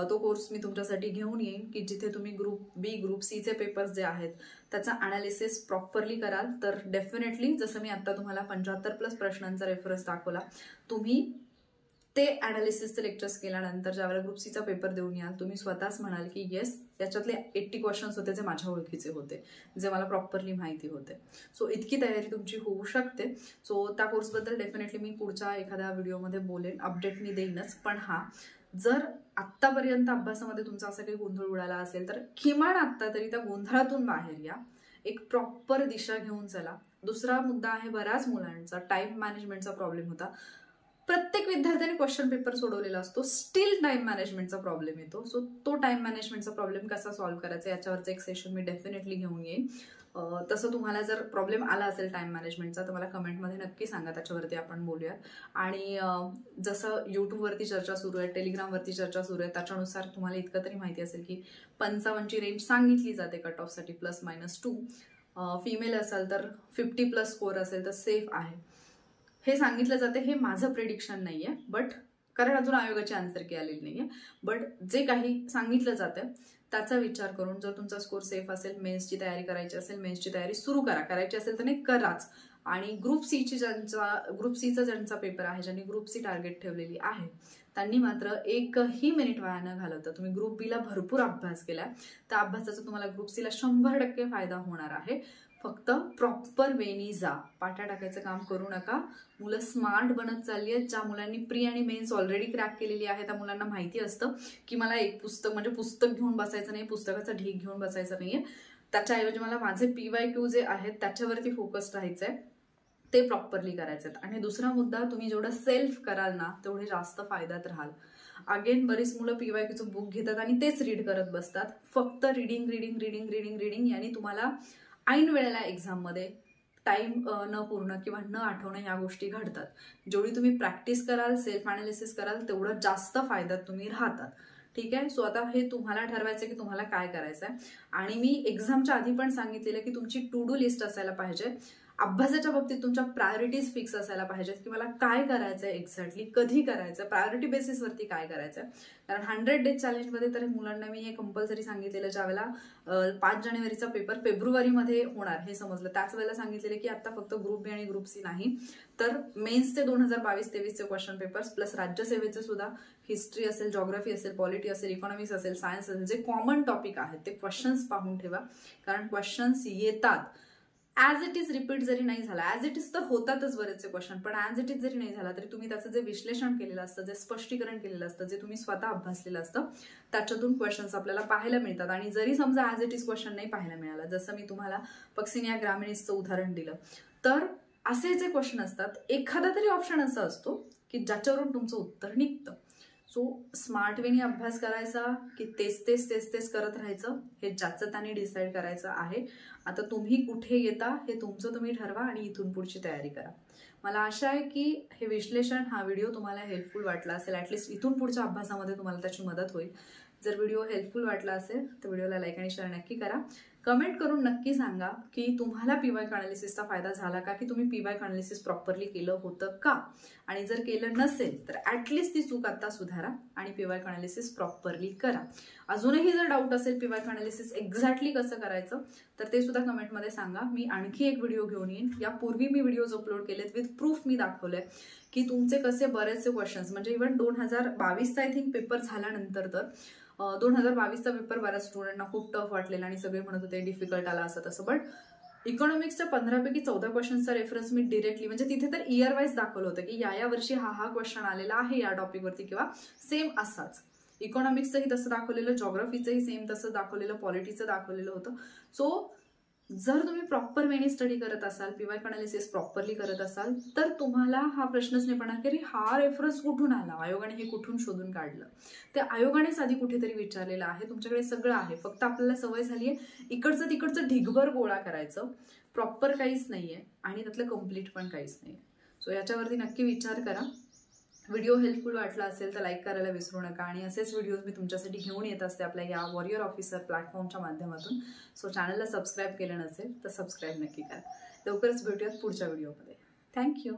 तो कोर्स मी तुमच्यासाठी घेऊन येईन की जिथे तुम्ही ग्रुप बी ग्रुप सीचे पेपर्स जे आहेत त्याचा अनालिसिस प्रॉपरली कराल. तर डेफिनेटली जसं मी आता तुम्हाला 75+ प्रश्नांचा रेफरन्स दाखवला, तुम्ही ते अनालिसिसचे लेक्चर्स केल्यानंतर ज्यावेळेला ग्रुप सीचा पेपर देऊन याल, तुम्ही स्वतःच म्हणाल की येस, याच्यातले 80 क्वेश्चन्स होते जे माझ्या ओळखीचे होते, जे मला प्रॉपरली माहिती होते. सो इतकी तयारी तुमची होऊ शकते. सो त्या कोर्सबद्दल डेफिनेटली मी पुढच्या एखाद्या व्हिडिओमध्ये बोलेन, अपडेट मी देईनच. पण हा, जर आत्तापर्यंत अभ्यासामध्ये तुमचा असा काही गोंधळ उडाला असेल तर किमान आत्ता तरी त्या गोंधळातून बाहेर या, एक प्रॉपर दिशा घेऊन चला. दुसरा मुद्दा आहे, बऱ्याच मुलांचा टाइम मॅनेजमेंटचा प्रॉब्लेम होता. प्रत्येक विद्यार्थ्याने क्वेश्चन पेपर सोडवलेला असतो, स्टील टाइम मॅनेजमेंटचा प्रॉब्लेम येतो. सो तो टाइम मॅनेजमेंटचा प्रॉब्लेम कसा सॉल्व्ह करायचा याच्यावरचं एक सेशन मी डेफिनेटली घेऊन येईन. तसं तुम्हाला जर प्रॉब्लेम आला असेल टाइम मॅनेजमेंटचा तर मला कमेंटमध्ये नक्की सांगा, त्याच्यावरती आपण बोलूया. आणि जसं यूट्यूबवरती चर्चा सुरू आहे, टेलिग्रामवरती चर्चा सुरू आहे, त्याच्यानुसार तुम्हाला इतकं तरी माहिती असेल की 55ची रेंज सांगितली जाते कट ऑफसाठी +-2. फिमेल असाल तर 50+ स्कोअर असेल तर सेफ आहे, हे सांगितलं जाते. हे माझं प्रेडिक्शन नाहीये, बट कारण अजून आयोगाची आन्सर की आलेली नाहीये. बट जे काही सांगितलं जातं त्याचा विचार करून जर तुमचा स्कोर सेफ असेल, मेन्सची तयारी करायची असेल, मेन्सची तयारी सुरू करा. करायची असेल तर नाही, कराच. आणि ग्रुप सीचा ज्यांचा पेपर आहे, ज्यांनी ग्रुप सी टार्गेट ठेवलेली आहे, त्यांनी मात्र एकही मिनिट वाया न घालवता तुम्ही ग्रुप बीला भरपूर अभ्यास केलाय, त्या अभ्यासाचा तुम्हाला ग्रुप सीला 100% फायदा होणार आहे. फक्त प्रॉपर वेनी जा, पाट्या टाकायचं काम करू नका. मुलं स्मार्ट बनत चालली आहेत. ज्या मुलांनी प्री आणि मेन्स ऑलरेडी क्रॅक केलेली आहे त्या मुलांना माहिती असतं की मला एक पुस्तक म्हणजे पुस्तक घेऊन बसायचं नाही, पुस्तकाचा ढीग घेऊन बसायचं नाहीये, त्याच्याऐवजी मला माझे PYQ जे आहेत त्याच्यावरती फोकस राहायचंय, ते प्रॉपरली करायचं. आणि दुसरा मुद्दा, तुम्ही जेवढं सेल्फ कराल ना तेवढे जास्त फायद्यात राहाल. अगेन बरीच मुलं PYQचं बुक घेतात आणि तेच रीड करत बसतात. फक्त reading reading reading reading reading यांनी तुम्हाला ऐन वेळेला एक्झाममध्ये टाइम न पूर्ण किंवा न आठवणं ह्या गोष्टी घडतात. जेवढी तुम्ही प्रॅक्टिस कराल, सेल्फ अनालिसिस कराल, तेवढं जास्त फायद्यात तुम्ही राहतात. ठीक आहे. सो आता हे तुम्हाला ठरवायचं की तुम्हाला काय करायचं आहे. आणि मी एक्झामच्या आधी पण सांगितलेलं की तुमची टू डू लिस्ट असायला पाहिजे. अभ्यासाच्या बाबतीत तुमच्या प्रायोरिटीज फिक्स असायला पाहिजेत की मला काय करायचंय एक्झॅक्टली, कधी करायचं, प्रायोरिटी बेसिसवरती काय करायचंय. कारण 100 डेज चॅलेंजमध्ये तर मुलांना मी हे कंपल्सरी सांगितलेलं, ज्यावेळेला 5 जानेवारीचा पेपर फेब्रुवारीमध्ये होणार हे समजलं, त्याच वेळेला सांगितलेलं की आता फक्त ग्रुप बी आणि ग्रुप सी नाही तर मेन्सचे 2022-23चे क्वेश्चन पेपर्स प्लस राज्यसेवेचे सुद्धा हिस्ट्री असेल, जॉग्राफी असेल, पॉलिटी असेल, इकॉनॉमिक्स असेल, सायन्स असेल, जे कॉमन टॉपिक आहेत ते क्वेश्चन्स पाहून ठेवा. कारण क्वेश्चन्स येतात. ॲज इट इज रिपीट जरी नाही झाला, ॲज इट इज तर होतातच बरेचसे क्वेश्चन, पण ॲज इट इज जरी नाही झाला तरी तुम्ही त्याचं जे विश्लेषण केलेलं असतं, जे स्पष्टीकरण केलेलं असतं, जे तुम्ही स्वतः अभ्यासलेलं असतं, त्याच्यातून क्वेश्चन्स आपल्याला पाहायला मिळतात. आणि जरी समजा ॲज इट इज क्वेश्चन नाही पाहायला मिळाला, जसं मी तुम्हाला पक्सिनिया ग्रामिनीसचं उदाहरण दिलं, तर असे जे क्वेश्चन असतात, एखादा तरी ऑप्शन असा असतो की ज्याच्यावरून तुमचं उत्तर निघतं. सो स्मार्ट वेनी अभ्यास करायचा की तेच करत राहायचं, हे ज्याचं त्याने डिसाईड करायचं आहे. आता तुम्ही कुठे येता हे तुमचं तुम्ही ठरवा आणि इथून पुढची तयारी करा. मला आशा आहे की हे विश्लेषण, हा व्हिडिओ तुम्हाला हेल्पफुल वाटला असेल. ॲटलिस्ट इथून पुढच्या अभ्यासामध्ये तुम्हाला त्याची मदत होईल. जर व्हिडिओ हेल्पफुल वाटला असेल तर व्हिडिओला लाईक आणि शेअर नक्की करा. कमेंट करून नक्की सांगा की तुम्हाला PYQ अनालिसिसचा फायदा झाला का, की तुम्ही PYQ अनालिसिस प्रॉपरली केलं होतं का. आणि जर केलं नसेल तर ॲटलिस्ट ती चूक आता सुधारा आणि PYQ अनालिसिस प्रॉपरली करा. अजूनही जर डाऊट असेल PYQ अनालिसिस एक्झॅक्टली कसं करायचं तर ते सुद्धा कमेंटमध्ये सांगा. मी आणखी एक व्हिडिओ घेऊन येईन. यापूर्वी मी व्हिडिओज अपलोड केलेत, विथ प्रूफ मी दाखवलंय की तुमचे कसे बरेचसे क्वेश्चन्स, म्हणजे इव्हन 2022चा आय थिंक पेपर झाल्यानंतर तर 2022चा पेपर बऱ्याच स्टुडंटना खूप टफ वाटलेला आणि सगळे म्हणत होते डिफिकल्ट आला असं तसं. बट इकॉनॉमिक्सच्या 15 पैकी 14 क्वेश्चन्सचा रेफरन्स मी डिरेक्टली म्हणजे तिथे तर इयर वाईज दाखवलं होतं की या वर्षी हा क्वेश्चन आलेला आहे या टॉपिकवरती किंवा सेम असाच. इकॉनॉमिक्सचंही तसं दाखवलेलं, जॉग्राफीचंही सेम तसं दाखवलेलं, पॉलिटीचं दाखवलेलं होतं. सो जर तुम्ही प्रॉपर वेने स्टडी करत असाल, पीवाय अनालिसिस प्रॉपरली करत असाल तर तुम्हाला हा प्रश्नच नाही पडणार की हा रेफरन्स कुठून आला, आयोगाने हे कुठून शोधून काढलं. त्या आयोगानेच आधी कुठेतरी विचारलेलं आहे, तुमच्याकडे सगळं आहे, फक्त आपल्याला सवय झाली आहे इकडचं तिकडचं ढिगभर गोळा करायचं, प्रॉपर काहीच नाहीये आणि त्यातलं कम्प्लीट पण काहीच नाहीये. सो याच्यावरती नक्की विचार करा. व्हिडिओ हेल्पफुल वाटला असेल तर लाईक करायला विसरू नका आणि असेच व्हिडिओज मी तुमच्यासाठी घेऊन येत असते आपल्या या वॉरियर ऑफिसर प्लॅटफॉर्मच्या माध्यमातून. सो चॅनलला सबस्क्राईब केलं नसेल तर सबस्क्राईब नक्की करा. लवकरच भेटूयात पुढच्या व्हिडिओमध्ये. थँक्यू.